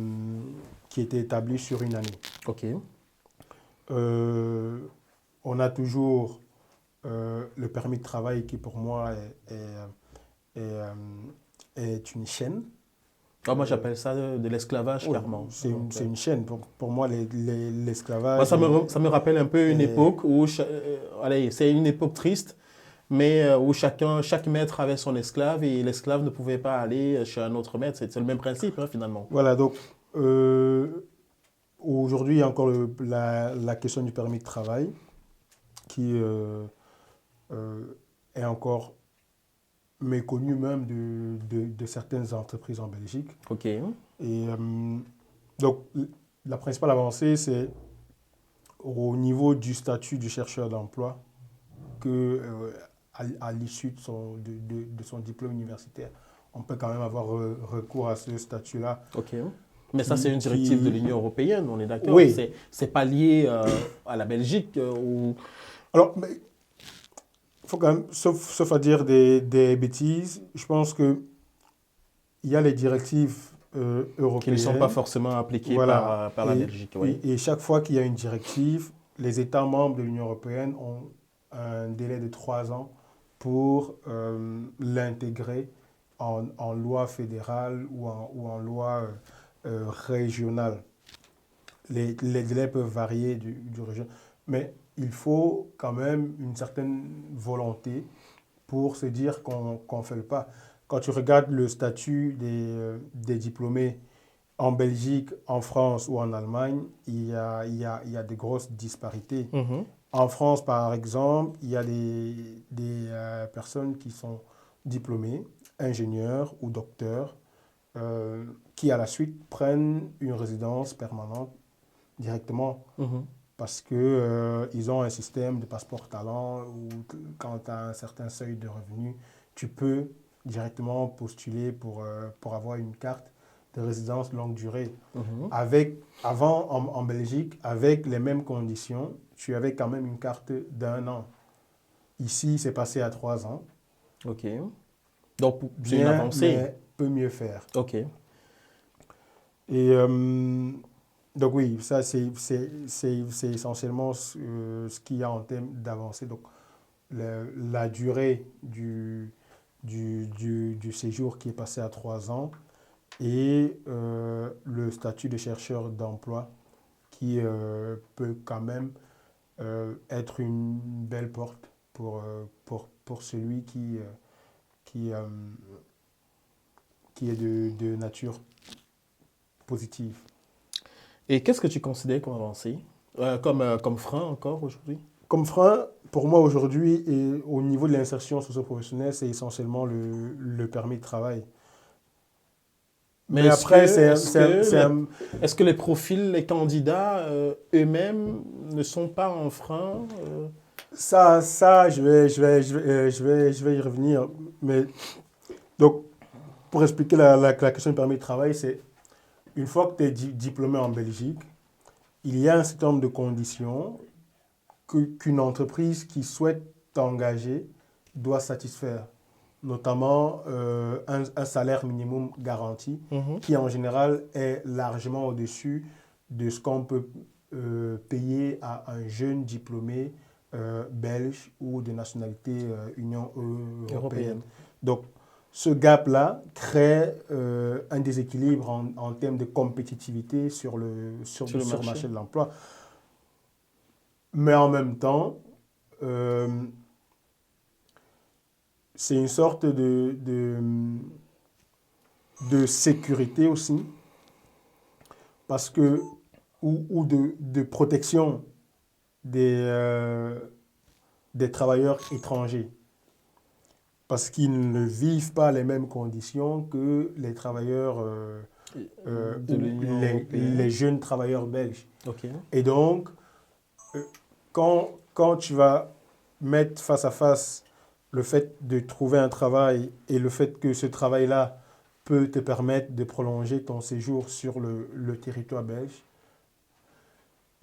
qui étaient établis sur une année. OK. Euh, on a toujours le permis de travail qui pour moi est, euh, est une chaîne. Ah, moi, Euh, j'appelle ça de l'esclavage, oui, clairement. Donc, c'est une chaîne. Pour moi, moi, l'esclavage ça me rappelle un peu une est- époque où, allez, c'est une époque triste, mais où chaque maître avait son esclave et l'esclave ne pouvait pas aller chez un autre maître. C'est le même principe, hein, finalement. voilà, donc aujourd'hui, il y a encore la question du permis de travail qui euh, est encore méconnue même de certaines entreprises en Belgique. OK. Et donc, la principale avancée, c'est au niveau du statut du chercheur d'emploi que, à l'issue de son diplôme universitaire, on peut quand même avoir recours à ce statut-là. OK. Mais ça, c'est une directive de l'Union européenne, on est d'accord. Oui. C'est pas lié à la Belgique ou... Alors, il faut quand même, sauf à dire des bêtises, je pense qu'il y a les directives qui ne sont pas européennes. forcément appliquées Voilà. par la Belgique. Oui. Et chaque fois qu'il y a une directive, les États membres de l'Union européenne ont un délai de 3 ans pour l'intégrer en loi fédérale ou en loi régionale. Les délais peuvent varier du région, mais il faut quand même une certaine volonté pour se dire qu'on ne fait le pas. Quand tu regardes le statut des diplômés en Belgique, en France ou en Allemagne, il y a de grosses disparités. Mhm. En France, par exemple, il y a personnes qui sont diplômées, ingénieurs ou docteurs, qui à la suite prennent une résidence permanente directement Mhm. parce que, ils ont un système de passeport talent où quand tu as un certain seuil de revenus, tu peux directement postuler pour avoir une carte de résidence longue durée. Mhm. Avant, en Belgique, avec les mêmes conditions, tu avais quand même une carte d'1 an. Ici, c'est passé à 3 ans. OK. Donc, c'est une Bien, avancée. mais peut mieux faire. OK. Et donc oui, ça c'est essentiellement ce qu'il y a en termes d'avancée. Donc la durée du séjour qui est passé à 3 ans et le statut de chercheur d'emploi qui peut quand même être une belle porte pour celui qui, euh, qui est de nature positive. Et qu'est-ce que tu considères comme avancée? Comme frein encore aujourd'hui? Comme frein, pour moi aujourd'hui, et au niveau de l'insertion socio-professionnelle, c'est essentiellement le permis de travail. Mais Mais après, est-ce que les profils, les candidats eux-mêmes ne sont pas un frein? ça je vais y revenir. Mais donc, pour expliquer la question du permis de travail, c'est une fois que tu es diplômé en Belgique, il y a un certain nombre de conditions qu'une entreprise qui souhaite t'engager doit satisfaire, notamment un salaire minimum garanti, Mhm. qui en général est largement au-dessus de ce qu'on peut payer à un jeune diplômé belge ou de nationalité Union Européenne. européenne. Donc, ce gap-là crée un déséquilibre en termes de compétitivité sur Sur le le marché. marché de l'emploi. Mais en même temps, euh, c'est une sorte de sécurité aussi, parce que ou de protection des travailleurs étrangers. Parce qu'ils ne vivent pas les mêmes conditions que les travailleurs, de l'Union européenne. les jeunes travailleurs belges. Ok. Et donc, quand tu vas mettre face à face le fait de trouver un travail et le fait que ce travail-là peut te permettre de prolonger ton séjour sur le territoire belge,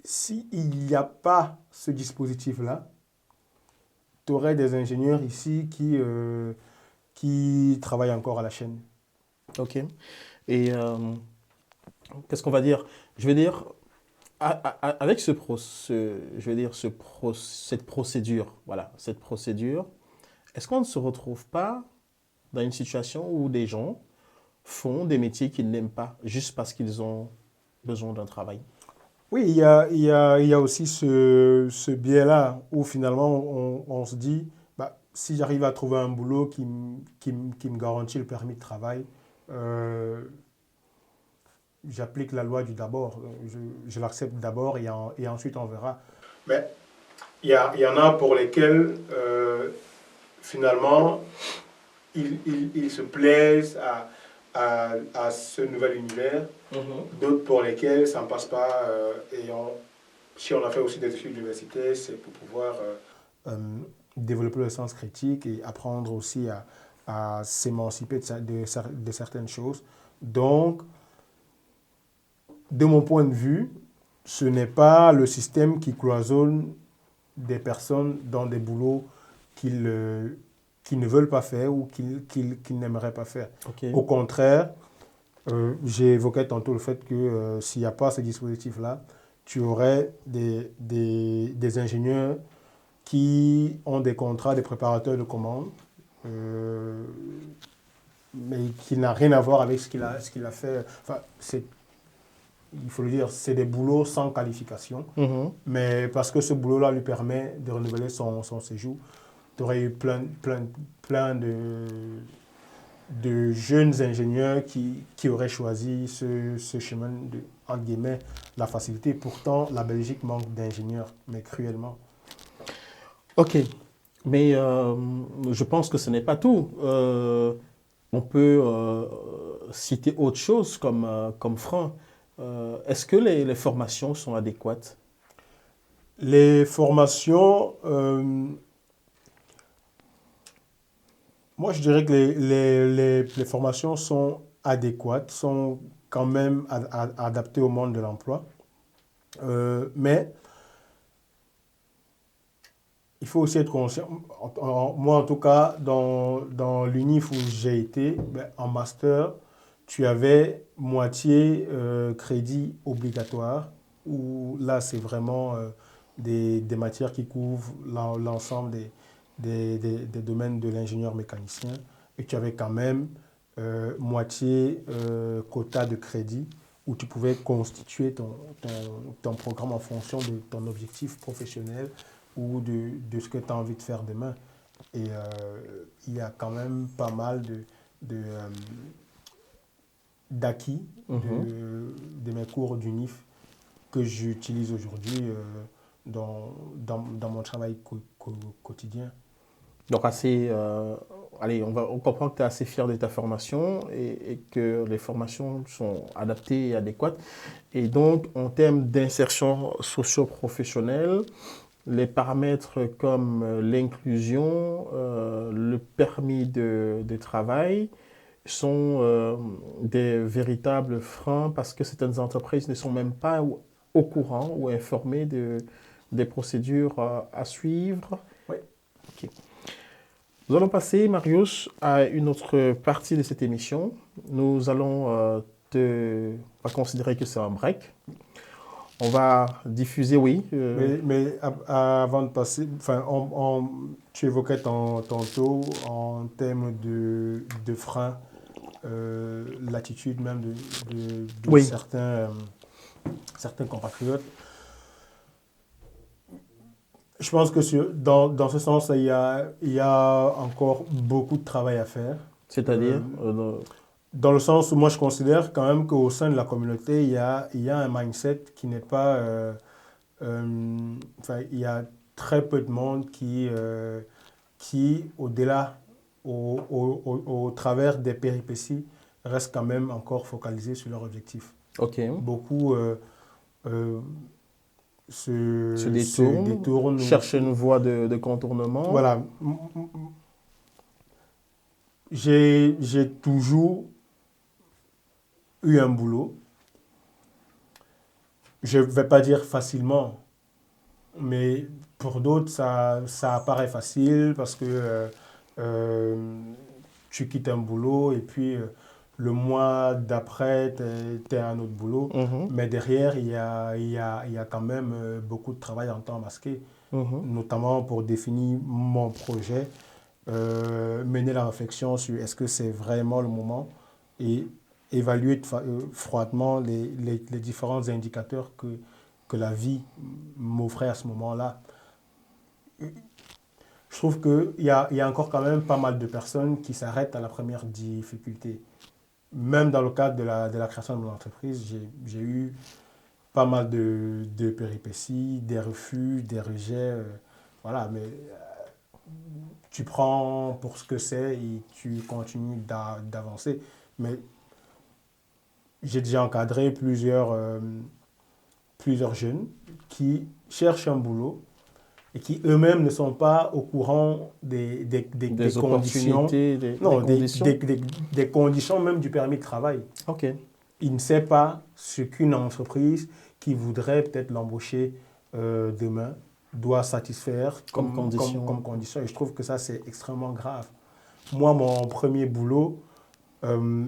s'il n'y a pas ce dispositif-là, tu aurais des ingénieurs ici qui travaillent encore à la chaîne. Ok. Et qu'est-ce qu'on va dire? Je veux dire, avec cette procédure, voilà, cette procédure, est-ce qu'on ne se retrouve pas dans une situation où des gens font des métiers qu'ils n'aiment pas juste parce qu'ils ont besoin d'un travail? Oui, il y a aussi ce biais-là où finalement on se dit, bah, si j'arrive à trouver un boulot qui me garantit le permis de travail, j'applique la loi du d'abord. Je l'accepte d'abord et ensuite on verra. Mais il y en a pour lesquels finalement ils se plaisent à ce nouvel univers. D'autres pour lesquels ça ne passe pas. Si on a fait aussi des études universitaires, c'est pour pouvoir développer le sens critique et apprendre aussi à s'émanciper de certaines choses. Donc, de mon point de vue, ce n'est pas le système qui cloisonne des personnes dans des boulots qu'ils ne veulent pas faire ou qu'ils n'aimeraient pas faire. Okay. Au contraire, j'ai évoqué tantôt le fait que s'il n'y a pas ce dispositif-là, tu aurais des ingénieurs qui ont des contrats, des préparateurs de commandes, mais qui n'a rien à voir avec ce qu'il a fait. Enfin, il faut le dire, c'est des boulots sans qualification, mais parce que ce boulot-là lui permet de renouveler son séjour, tu aurais eu plein de jeunes ingénieurs qui auraient choisi ce chemin de, entre guillemets, la facilité. Pourtant, la Belgique manque d'ingénieurs, mais cruellement. Ok, mais je pense que ce n'est pas tout. On peut citer autre chose comme frein. Est-ce que les formations sont adéquates? Les formations, moi je dirais que les formations sont adéquates, sont quand même adaptées au monde de l'emploi. Mais il faut aussi être conscient, moi en tout cas, dans l'UNIF où j'ai été, en master, tu avais moitié crédit obligatoire, où là c'est vraiment des matières qui couvrent l'ensemble des domaines de l'ingénieur mécanicien, et tu avais quand même moitié quota de crédit, où tu pouvais constituer ton programme en fonction de ton objectif professionnel ou de ce que tu as envie de faire demain. Et il y a quand même pas mal d'acquis de mes cours d'UNIF que j'utilise aujourd'hui dans mon travail quotidien. Donc allez, on comprend que tu es assez fier de ta formation et que les formations sont adaptées et adéquates. Et donc, en termes d'insertion socio-professionnelle, les paramètres comme l'inclusion, le permis de travail sont des véritables freins parce que certaines entreprises ne sont même pas au courant ou informées des procédures à suivre. Oui. Okay. Nous allons passer, Marius, à une autre partie de cette émission. Nous allons on va considérer que c'est un break. On va diffuser, oui. Mais avant de passer, enfin, tu évoquais tantôt en termes de frein, l'attitude même de oui. certains compatriotes. Je pense que dans ce sens, il y a encore beaucoup de travail à faire. C'est-à-dire Dans le sens où moi, je considère quand même qu'au sein de la communauté, il y a un mindset qui n'est pas... enfin, il y a très peu de monde qui au-delà, au travers des péripéties, reste quand même encore focalisé sur leur objectif. Ok. Beaucoup euh, Se se détourne, détournent. cherche une voie de contournement. Voilà. J'ai toujours eu un boulot. Je ne vais pas dire facilement, mais pour d'autres, ça apparaît facile parce que euh, tu quittes un boulot et puis le mois d'après, tu es à un autre boulot. Mhm, Mais derrière, il y a quand même beaucoup de travail en temps masqué, mhm. notamment pour définir mon projet, mener la réflexion sur est-ce que c'est vraiment le moment et évaluer froidement les différents indicateurs que la vie m'offrait à ce moment-là. Je trouve qu'il y a encore quand même pas mal de personnes qui s'arrêtent à la première difficulté. Même dans le cadre de la création de mon entreprise, j'ai eu pas mal de péripéties, des refus, des rejets. Voilà, mais tu prends pour ce que c'est et tu continues d'avancer. Mais j'ai déjà encadré plusieurs jeunes qui cherchent un boulot et qui eux-mêmes ne sont pas au courant des conditions, Opportunités, non, des conditions. des conditions même du permis de travail. Ok. Il ne sait pas ce qu'une entreprise qui voudrait peut-être l'embaucher demain doit satisfaire Comme condition. comme condition. Et je trouve que ça, c'est extrêmement grave. Moi, mon premier boulot, euh,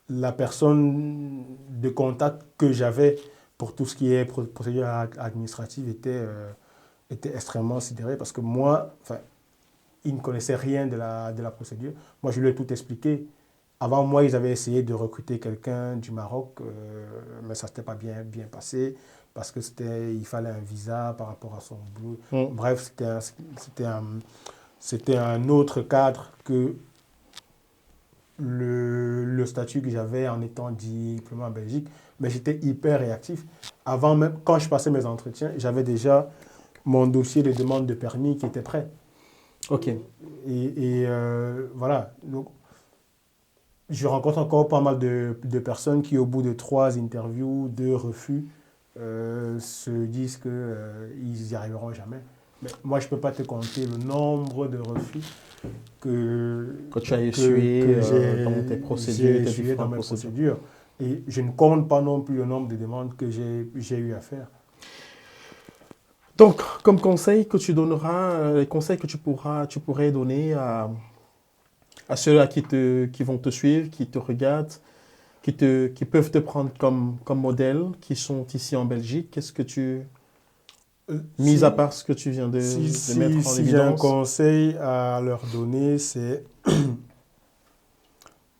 la personne de contact que j'avais pour tout ce qui est procédure administrative était extrêmement sidéré parce que moi, enfin, il ne connaissait rien de la procédure. Moi, je lui ai tout expliqué. Avant moi, ils avaient essayé de recruter quelqu'un du Maroc, mais ça ne s'était pas bien passé parce que il fallait un visa par rapport à son boulot. Mm. Bref, c'était un autre cadre que le statut que j'avais en étant diplômé en Belgique, mais j'étais hyper réactif. Avant même, quand je passais mes entretiens, j'avais déjà mon dossier de demande de permis qui était prêt. Ok. Voilà. Donc, je rencontre encore pas mal de personnes qui, au bout de 3 interviews, 2 refus, se disent qu'ils n'y arriveront jamais. Mais moi, je ne peux pas te compter le nombre de refus que tu as essuyé dans tes procédures, j'ai essuyé dans mes procédures. Et je ne compte pas non plus le nombre de demandes que j'ai eu à faire. Donc, comme conseil que tu donneras, les conseils que tu pourrais donner à ceux-là qui vont te suivre, qui te regardent, qui peuvent te prendre comme modèle, qui sont ici en Belgique, qu'est-ce que tu... mis à part ce que tu viens de mettre en si j'ai un évidence. conseil à leur donner, c'est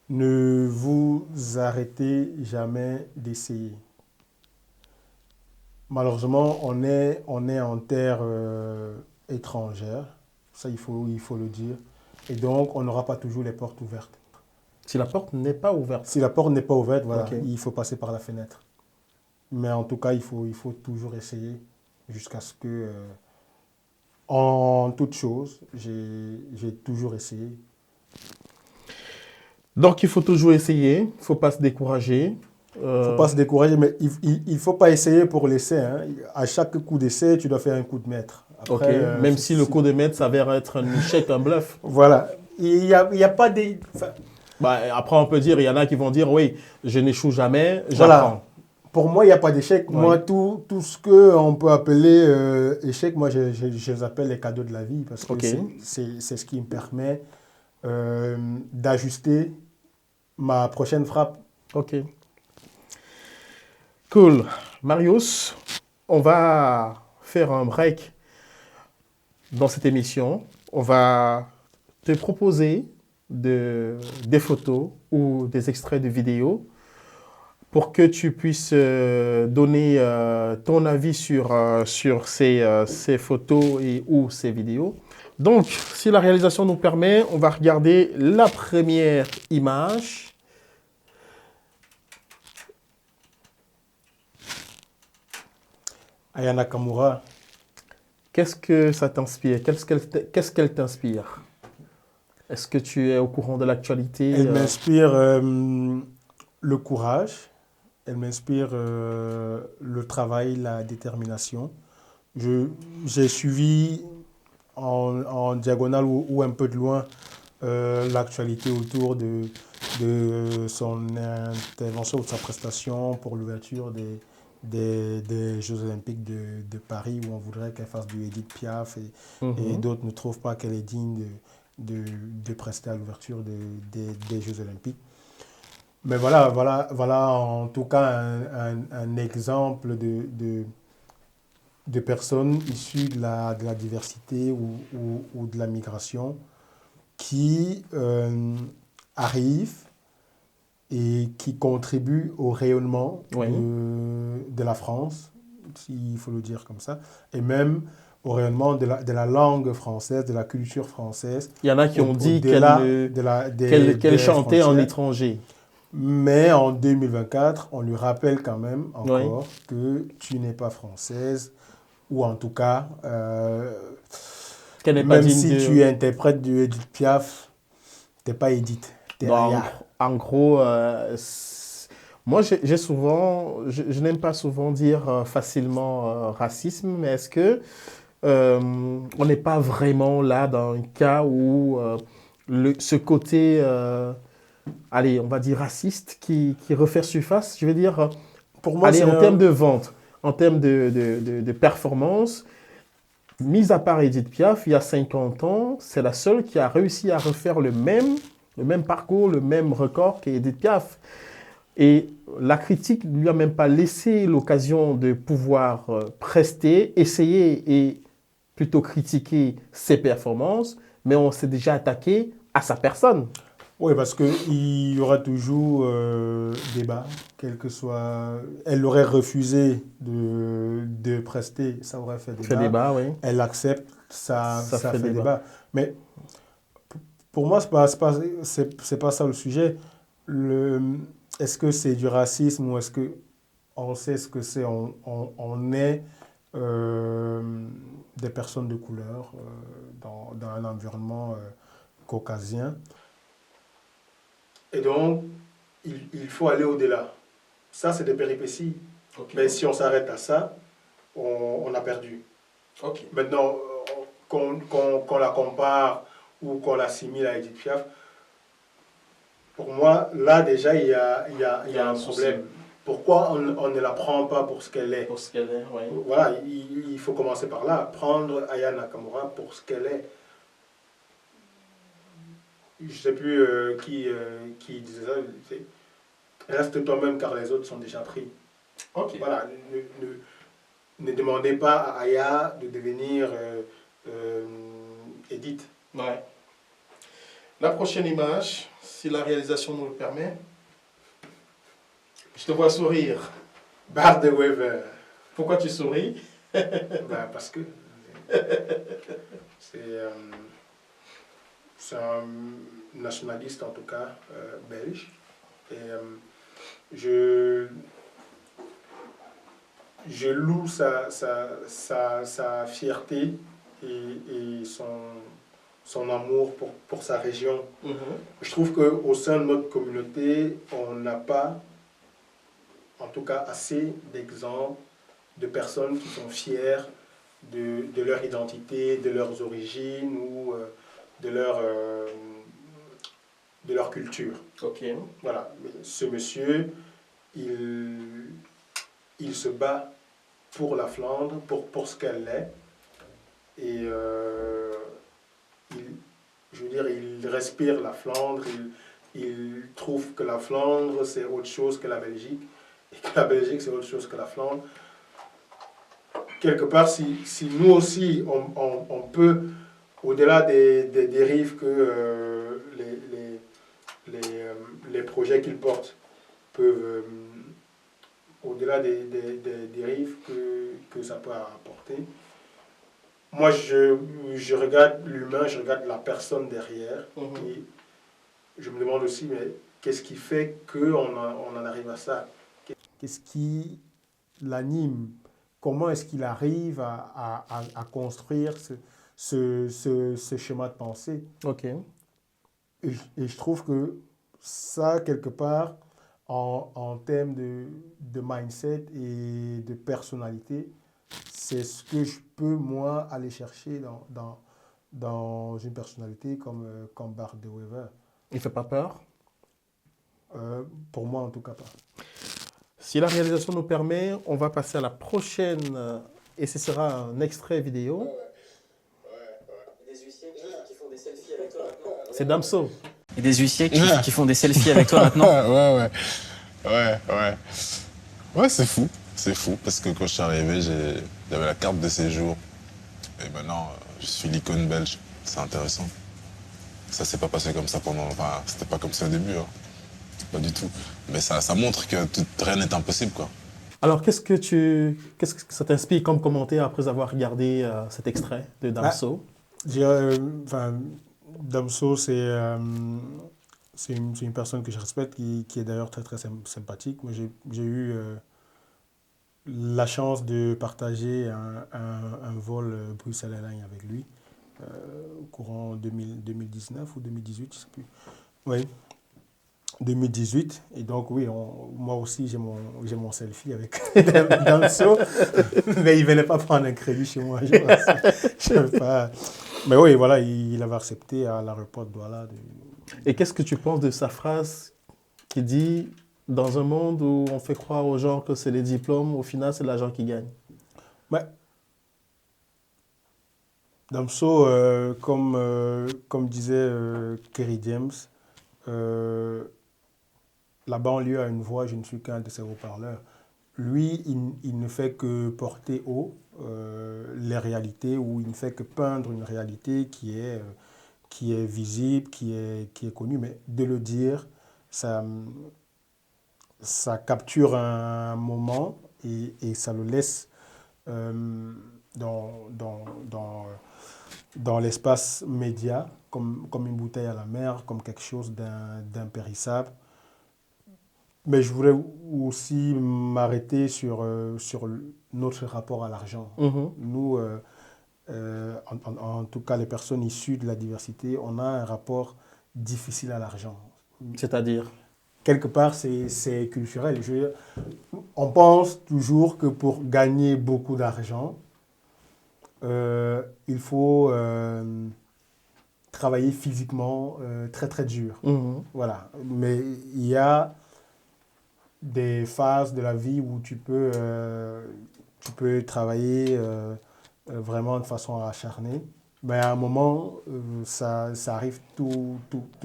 ne vous arrêtez jamais d'essayer. Malheureusement, on est en terre étrangère, ça il faut le dire, et donc on n'aura pas toujours les portes ouvertes. Si la porte n'est pas ouverte. Si la porte n'est pas ouverte, voilà, Okay. il faut passer par la fenêtre. Mais en tout cas, il faut toujours essayer jusqu'à ce que, en toute chose, j'ai toujours essayé. Donc, il faut toujours essayer, il ne faut pas se décourager. Il ne faut pas se décourager, mais il ne faut pas essayer pour l'essai. Hein. À chaque coup d'essai, tu dois faire un coup de maître. Après, même si le coup de maître s'avère être un échec, un bluff. Voilà. Il y a pas des... Bah, après, on peut dire, il y en a qui vont dire, oui, je n'échoue jamais, j'apprends. Voilà. Pour moi, il n'y a pas d'échec. Oui. Moi, tout ce qu'on peut appeler échec, moi, je les appelle les cadeaux de la vie parce que c'est ce qui me permet d'ajuster ma prochaine frappe. Ok. Cool. Marius, on va faire un break dans cette émission. On va te proposer des photos ou des extraits de vidéos pour que tu puisses donner ton avis sur ces photos et ou ces vidéos. Donc, si la réalisation nous permet, on va regarder la première image. Aya Nakamura. Qu'est-ce que ça t'inspire? Qu'est-ce qu'elle t'inspire? Est-ce que tu es au courant de l'actualité? Elle m'inspire le courage, elle m'inspire le travail, la détermination. J'ai suivi en diagonale ou un peu de loin l'actualité autour de son intervention ou de sa prestation pour l'ouverture des Jeux Olympiques de Paris, où on voudrait qu'elle fasse du Edith Piaf et d'autres ne trouvent pas qu'elle est digne de prester à l'ouverture des Jeux Olympiques. Mais voilà en tout cas un exemple de personnes issues de la diversité ou de la migration qui arrivent et qui contribuent au rayonnement Oui. de la France, s'il faut le dire comme ça, et même au rayonnement de la langue française, de la culture française. Il y en a qui ont dit qu'elle chantait en étranger. Mais en 2024, on lui rappelle quand même encore que tu n'es pas française, ou en tout cas, même si tu interprètes du Edith Piaf, tu n'es pas Edith. En gros, moi je n'aime pas souvent dire facilement racisme, mais est-ce que on n'est pas vraiment là dans un cas où ce côté, allez, on va dire raciste qui refait surface, je veux dire, pour moi, allez, en termes de vente, en termes de performance, mis à part Edith Piaf, il y a 50 ans, c'est la seule qui a réussi à refaire le même parcours, le même record qu'Edith Piaf. Et la critique ne lui a même pas laissé l'occasion de pouvoir prester, essayer et plutôt critiquer ses performances, mais on s'est déjà attaqué à sa personne. Oui, parce qu'il y aura toujours débat, quel que soit... Elle aurait refusé de prester, ça aurait fait débat. Oui. Elle accepte, ça fait débat. Mais pour moi, c'est pas ça le sujet. Est-ce que c'est du racisme ou est-ce qu'on sait ce que c'est? On est des personnes de couleur dans un environnement caucasien. Et donc, il faut aller au-delà. Ça, c'est des péripéties. Okay. Mais si on s'arrête à ça, on a perdu. Okay. Maintenant, qu'on la compare ou qu'on l'assimile à Edith Piaf, pour moi, là déjà, il y a un problème. Pourquoi on ne la prend pas pour ce qu'elle est? Pour ce qu'elle est, oui. Voilà, il faut commencer par là. Prendre Aya Nakamura pour ce qu'elle est. Je ne sais plus qui disait ça. Reste toi-même car les autres sont déjà pris. Okay. Voilà, ne demandez pas à Aya de devenir Edith. Ouais. La prochaine image, si la réalisation nous le permet. Je te vois sourire. Bart de Wever. Pourquoi tu souris? Parce que c'est un nationaliste, en tout cas, belge. Et je loue sa fierté et son amour pour sa région. Je trouve qu'au sein de notre communauté, on n'a pas, en tout cas, assez d'exemples de personnes qui sont fières de leur identité, de leurs origines ou de leur culture. Okay. Voilà. Ce monsieur, il se bat pour la Flandre, pour ce qu'elle est. Et je veux dire, il respire la Flandre, il trouve que la Flandre, c'est autre chose que la Belgique, et que la Belgique, c'est autre chose que la Flandre. Quelque part, si nous aussi, on peut, au-delà des dérives que les projets qu'ils portent peuvent au-delà des dérives que ça peut apporter. Moi, je regarde l'humain, je regarde la personne derrière. Et je me demande aussi, mais qu'est-ce qui fait qu'on en arrive à ça? Qu'est-ce qui l'anime? Comment est-ce qu'il arrive à construire ce schéma de pensée? Ok. Et je trouve que ça, quelque part, en termes de mindset et de personnalité, c'est ce que je peux, moi, aller chercher dans une personnalité comme Bart de Wever. Il ne fait pas peur? Pour moi, en tout cas, pas. Si la réalisation nous permet, on va passer à la prochaine et ce sera un extrait vidéo. Des huissiers qui font des selfies avec toi maintenant. C'est Damso. Et des huissiers qui font des selfies avec toi maintenant. Ouais, c'est fou. C'est fou parce que quand je suis arrivé, j'avais la carte de séjour. Et maintenant, je suis l'icône belge. C'est intéressant. Ça s'est pas passé comme ça Enfin, c'était pas comme ça au début. Hein. Pas du tout. Mais ça montre que rien n'est impossible, quoi. Alors, qu'est-ce que ça t'inspire comme commentaire après avoir regardé cet extrait de Damso? Damso, c'est une personne que je respecte, qui est d'ailleurs très, très sympathique. Moi, j'ai eu la chance de partager un vol Bruxelles Airlines avec lui, courant 2019 ou 2018, je ne sais plus. Oui, 2018. Et donc, oui, moi aussi, j'ai mon selfie avec Damso. Mais il ne venait pas prendre un crédit chez moi. Je veux pas. Mais oui, voilà, il avait accepté à l'aéroport de Douala. Et qu'est-ce que tu penses de sa phrase qui dit « Dans un monde où on fait croire aux gens que c'est les diplômes, au final, c'est l'argent qui gagne ». Damso, comme disait Kerry James, la banlieue a une voix, je ne suis qu'un de ses haut-parleurs. Lui, il ne fait que porter haut les réalités, ou il ne fait que peindre une réalité qui est visible, qui est connue, mais de le dire, ça capture un moment et ça le laisse dans l'espace média, comme une bouteille à la mer, comme quelque chose d'impérissable. Mais je voulais aussi m'arrêter sur notre rapport à l'argent. Nous, en tout cas les personnes issues de la diversité, on a un rapport difficile à l'argent. C'est-à-dire? Quelque part, c'est culturel. On pense toujours que pour gagner beaucoup d'argent, il faut travailler physiquement très très dur. Voilà. Mais il y a des phases de la vie où tu peux travailler vraiment de façon acharnée. Mais à un moment, ça arrive tout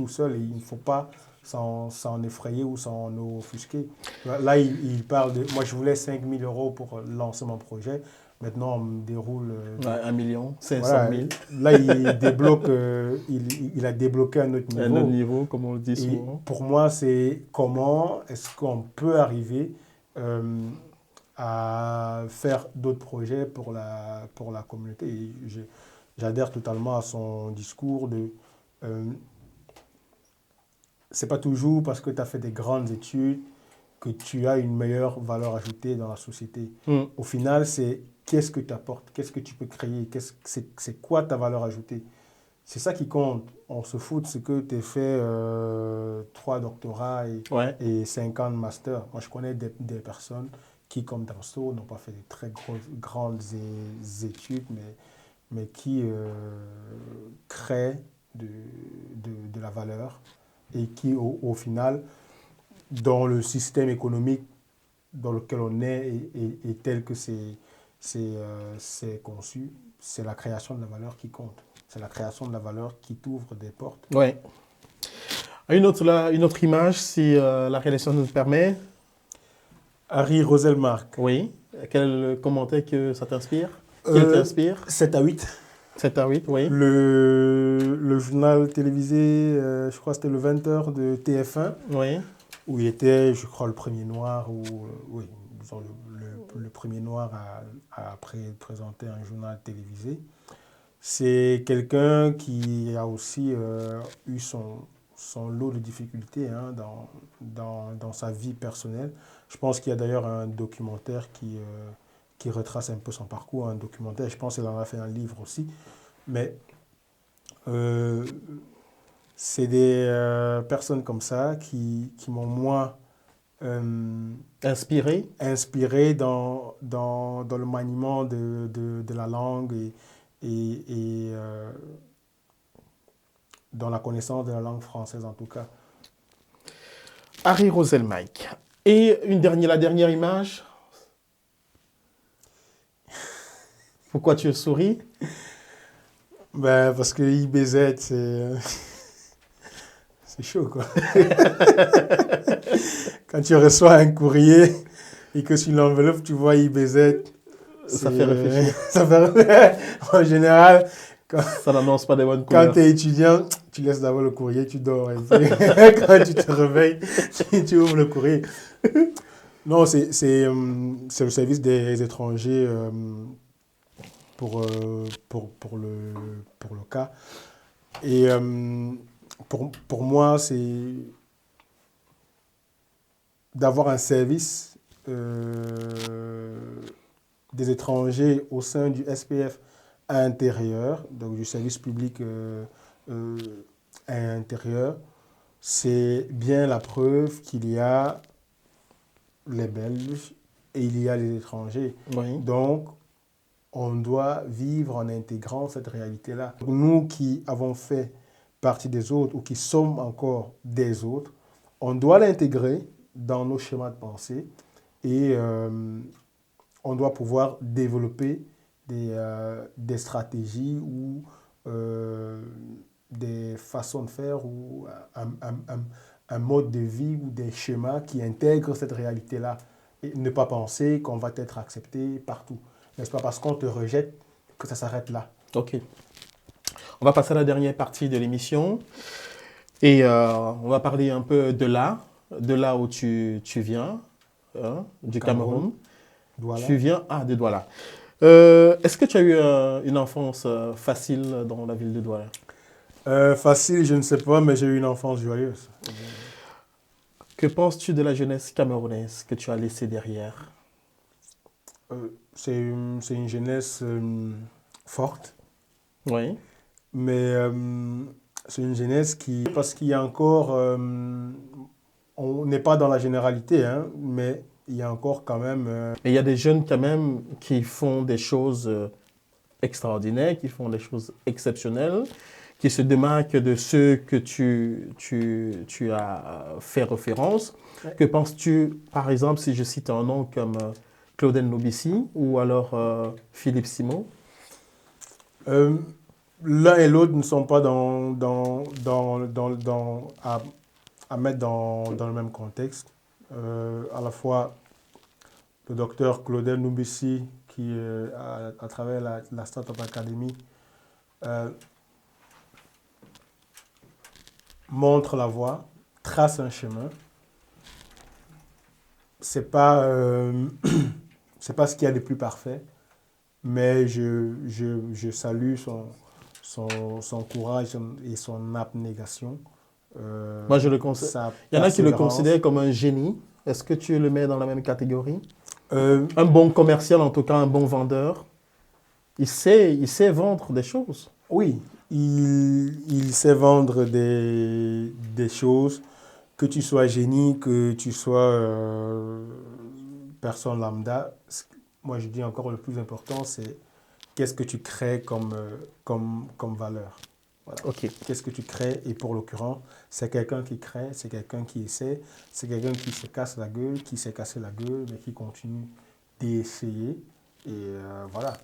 seul et il ne faut pas s'en effrayer ou s'en offusquer. Là, il parle de... Moi, je voulais 5 000 € pour lancer mon projet. Maintenant, on me déroule... 1 500 000. Là, il débloque, il a débloqué un autre niveau. Un autre niveau, comme on le dit souvent. Et pour moi, c'est comment est-ce qu'on peut arriver à faire d'autres projets pour la communauté. Et j'adhère totalement à son discours de... c'est pas toujours parce que tu as fait des grandes études que tu as une meilleure valeur ajoutée dans la société. Au final, c'est qu'est-ce que tu apportes, qu'est-ce que tu peux créer, c'est quoi ta valeur ajoutée. C'est ça qui compte. On se fout de ce que tu as fait 3 doctorats et 5 ans de master. Moi, je connais des personnes qui, comme Damso, n'ont pas fait de très grandes études, mais qui créent de la valeur et qui, au final, dans le système économique dans lequel on est et tel que c'est conçu, c'est la création de la valeur qui compte. C'est la création de la valeur qui t'ouvre des portes. Oui. Une autre image, si la réalisation nous le permet. Harry Roselmark. Oui. Quel commentaire que ça t'inspire? Quel t'inspire? 7-8. 7-8, oui. Le journal télévisé, je crois que c'était le 20h de TF1. Oui. Où il était, je crois, le premier noir. Oui, le premier noir à présenter un journal télévisé. C'est quelqu'un qui a aussi eu son lot de difficultés hein, dans sa vie personnelle. Je pense qu'il y a d'ailleurs un documentaire qui retrace un peu son parcours, un documentaire. Je pense qu'il en a fait un livre aussi. Mais c'est des personnes comme ça qui m'ont moi Inspiré? inspiré dans le maniement de la langue et dans la connaissance de la langue française en tout cas. Harry Roselmack. Et la dernière image. Pourquoi tu souris? Ben, parce que IBZ, c'est chaud, quoi. Quand tu reçois un courrier et que sur l'enveloppe, tu vois IBZ, Ça fait réfléchir. Ça fait en général, Ça n'annonce pas des bonnes quand couleurs. tu es étudiant, tu laisses d'abord le courrier, tu dors. Et puis, quand tu te réveilles, tu ouvres le courrier. Non, c'est le service des étrangers pour le cas. Et pour moi, c'est d'avoir un service des étrangers au sein du SPF à l'intérieur, donc du service public à l'intérieur, c'est bien la preuve qu'il y a les Belges et il y a les étrangers. Oui. Donc, on doit vivre en intégrant cette réalité-là. Nous qui avons fait partie des autres ou qui sommes encore des autres, on doit l'intégrer dans nos schémas de pensée et on doit pouvoir développer des stratégies ou des façons de faire ou un mode de vie ou des schémas qui intègrent cette réalité-là et ne pas penser qu'on va être accepté partout. Mais ce n'est pas parce qu'on te rejette que ça s'arrête là. Ok. On va passer à la dernière partie de l'émission et on va parler un peu de là où tu viens, hein, du Cameroun. Douala. Tu viens de Douala. Est-ce que tu as eu une enfance facile dans la ville de Douala? Facile, je ne sais pas, mais j'ai eu une enfance joyeuse. Que penses-tu de la jeunesse camerounaise que tu as laissée derrière? C'est une jeunesse forte, Oui. mais c'est une jeunesse parce qu'il y a encore, on n'est pas dans la généralité, hein, mais il y a encore quand même... Et il y a des jeunes quand même qui font des choses extraordinaires, qui font des choses exceptionnelles, qui se démarquent de ceux que tu as fait référence. Ouais. Que penses-tu, par exemple, si je cite un nom comme Claudel Nobissi ou alors Philippe Simon? L'un et l'autre ne sont pas à mettre dans le même contexte. À la fois le docteur Claudel Nobissi, qui à travers la Startup Academy montre la voie, trace un chemin. C'est pas ce qu'il y a de plus parfait, mais je salue son courage et son abnégation. Moi, je le considère. Il y en a qui le considèrent comme un génie. Est-ce que tu le mets dans la même catégorie? Un bon commercial, en tout cas, un bon vendeur. Il sait vendre des choses. Oui, il sait vendre des choses, que tu sois génie, que tu sois personne lambda. Moi, je dis encore le plus important, c'est qu'est-ce que tu crées comme valeur. Voilà. Ok. Qu'est-ce que tu crées? Et pour l'occurrence, c'est quelqu'un qui crée, c'est quelqu'un qui essaie, c'est quelqu'un qui se casse la gueule, qui s'est cassé la gueule, mais qui continue d'essayer. Et voilà.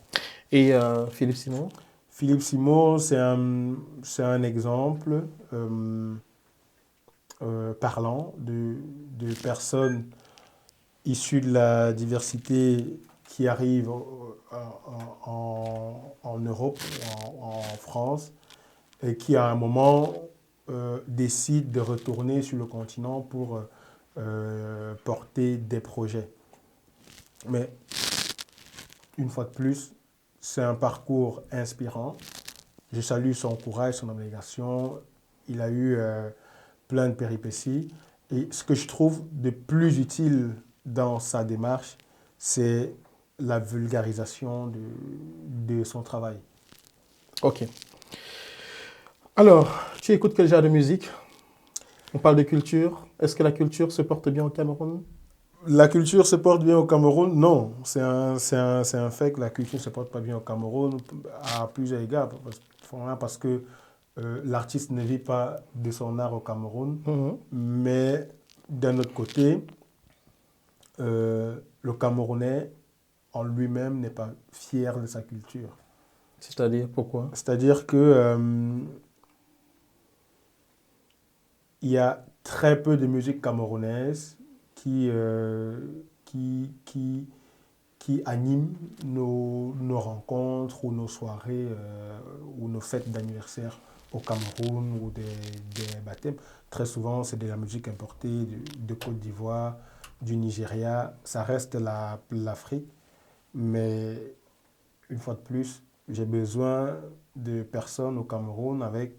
Et Philippe Simon? Philippe Simon, c'est un exemple parlant de personnes issues de la diversité qui arrivent en Europe, en France, et qui à un moment décident de retourner sur le continent pour porter des projets. Mais une fois de plus, c'est un parcours inspirant. Je salue son courage, son abnégation. Il a eu plein de péripéties. Et ce que je trouve de plus utile dans sa démarche, c'est la vulgarisation de son travail. Ok. Alors, tu écoutes quel genre de musique? On parle de culture. Est-ce que la culture se porte bien au Cameroun? La culture se porte bien au Cameroun? Non, c'est un fait que la culture ne se porte pas bien au Cameroun à plusieurs égards. Parce que l'artiste ne vit pas de son art au Cameroun, mais d'un autre côté, le Camerounais en lui-même n'est pas fier de sa culture. C'est-à-dire, pourquoi? C'est-à-dire que il y a très peu de musique camerounaise qui anime nos rencontres ou nos soirées ou nos fêtes d'anniversaire au Cameroun ou des baptêmes. Très souvent, c'est de la musique importée de Côte d'Ivoire, du Nigeria. Ça reste l'Afrique, mais une fois de plus, j'ai besoin de personnes au Cameroun avec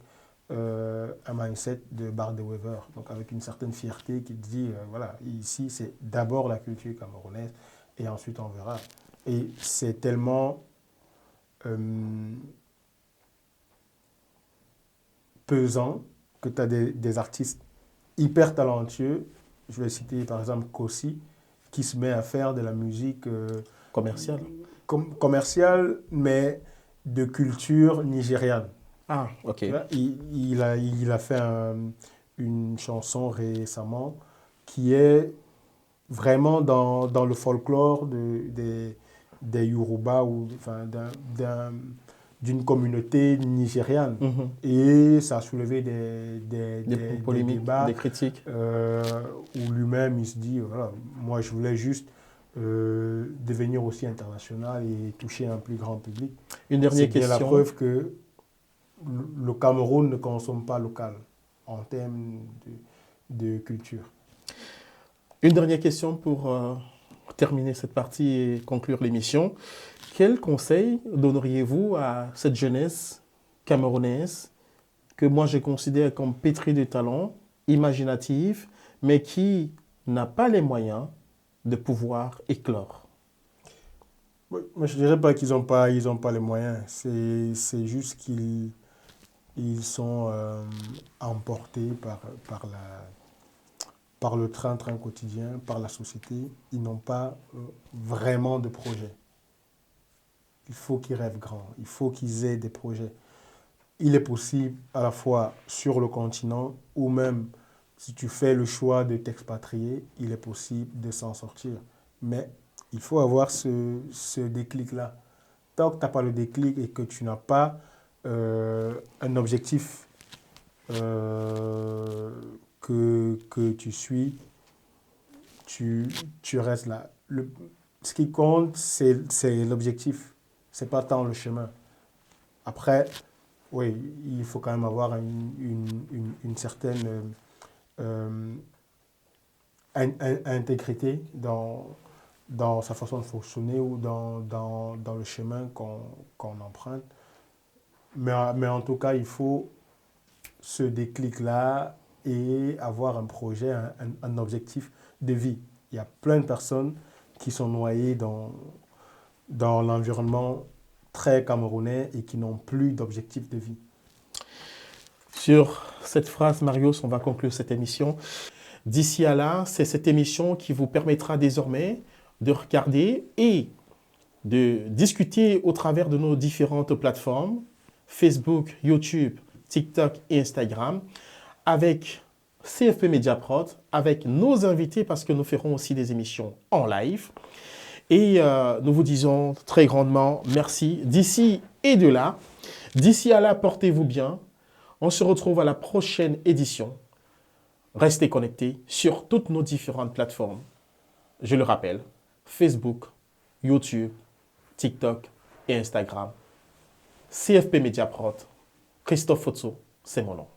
un mindset de Bart de Wever, donc avec une certaine fierté qui dit, voilà, ici c'est d'abord la culture camerounaise et ensuite on verra. Et c'est tellement pesant que tu as des artistes hyper talentueux, je vais citer par exemple Kossi, qui se met à faire de la musique Commercial. commerciale, mais de culture nigériane. Ah, ok. Il a fait une chanson récemment qui est vraiment dans le folklore des Yoruba ou enfin, d'une communauté nigériane. Et ça a soulevé des polémiques, débats, des critiques. où lui-même il se dit, voilà, moi je voulais juste devenir aussi international et toucher un plus grand public. Une dernière question. C'est bien la question. preuve que le Cameroun ne consomme pas local en termes de culture. Une dernière question pour terminer cette partie et conclure l'émission. Quel conseil donneriez-vous à cette jeunesse camerounaise que moi je considère comme pétrie de talent, imaginative, mais qui n'a pas les moyens de pouvoir éclore? Moi, je ne dirais pas qu'ils n'ont pas les moyens. C'est juste qu'ils sont emportés par le train-train quotidien, par la société. Ils n'ont pas vraiment de projet. Il faut qu'ils rêvent grand. Il faut qu'ils aient des projets. Il est possible à la fois sur le continent ou même si tu fais le choix de t'expatrier, il est possible de s'en sortir. Mais il faut avoir ce déclic-là. Tant que tu n'as pas le déclic et que tu n'as pas un objectif que tu suis, tu restes là. Ce qui compte, c'est l'objectif. Ce n'est pas tant le chemin. Après, oui, il faut quand même avoir une certaine intégrité dans sa façon de fonctionner ou dans le chemin qu'on emprunte. Mais en tout cas, il faut ce déclic-là et avoir un projet, un objectif de vie. Il y a plein de personnes qui sont noyées dans l'environnement très camerounais et qui n'ont plus d'objectif de vie. Sur cette phrase, Marius, on va conclure cette émission. D'ici à là, c'est cette émission qui vous permettra désormais de regarder et de discuter au travers de nos différentes plateformes, Facebook, YouTube, TikTok et Instagram, avec CFP Mediaprod, avec nos invités, parce que nous ferons aussi des émissions en live. Et nous vous disons très grandement merci d'ici et de là. D'ici à là, portez-vous bien. On se retrouve à la prochaine édition. Restez connectés sur toutes nos différentes plateformes. Je le rappelle, Facebook, YouTube, TikTok et Instagram. CFP Mediaprod. Christophe Fotso, c'est mon nom.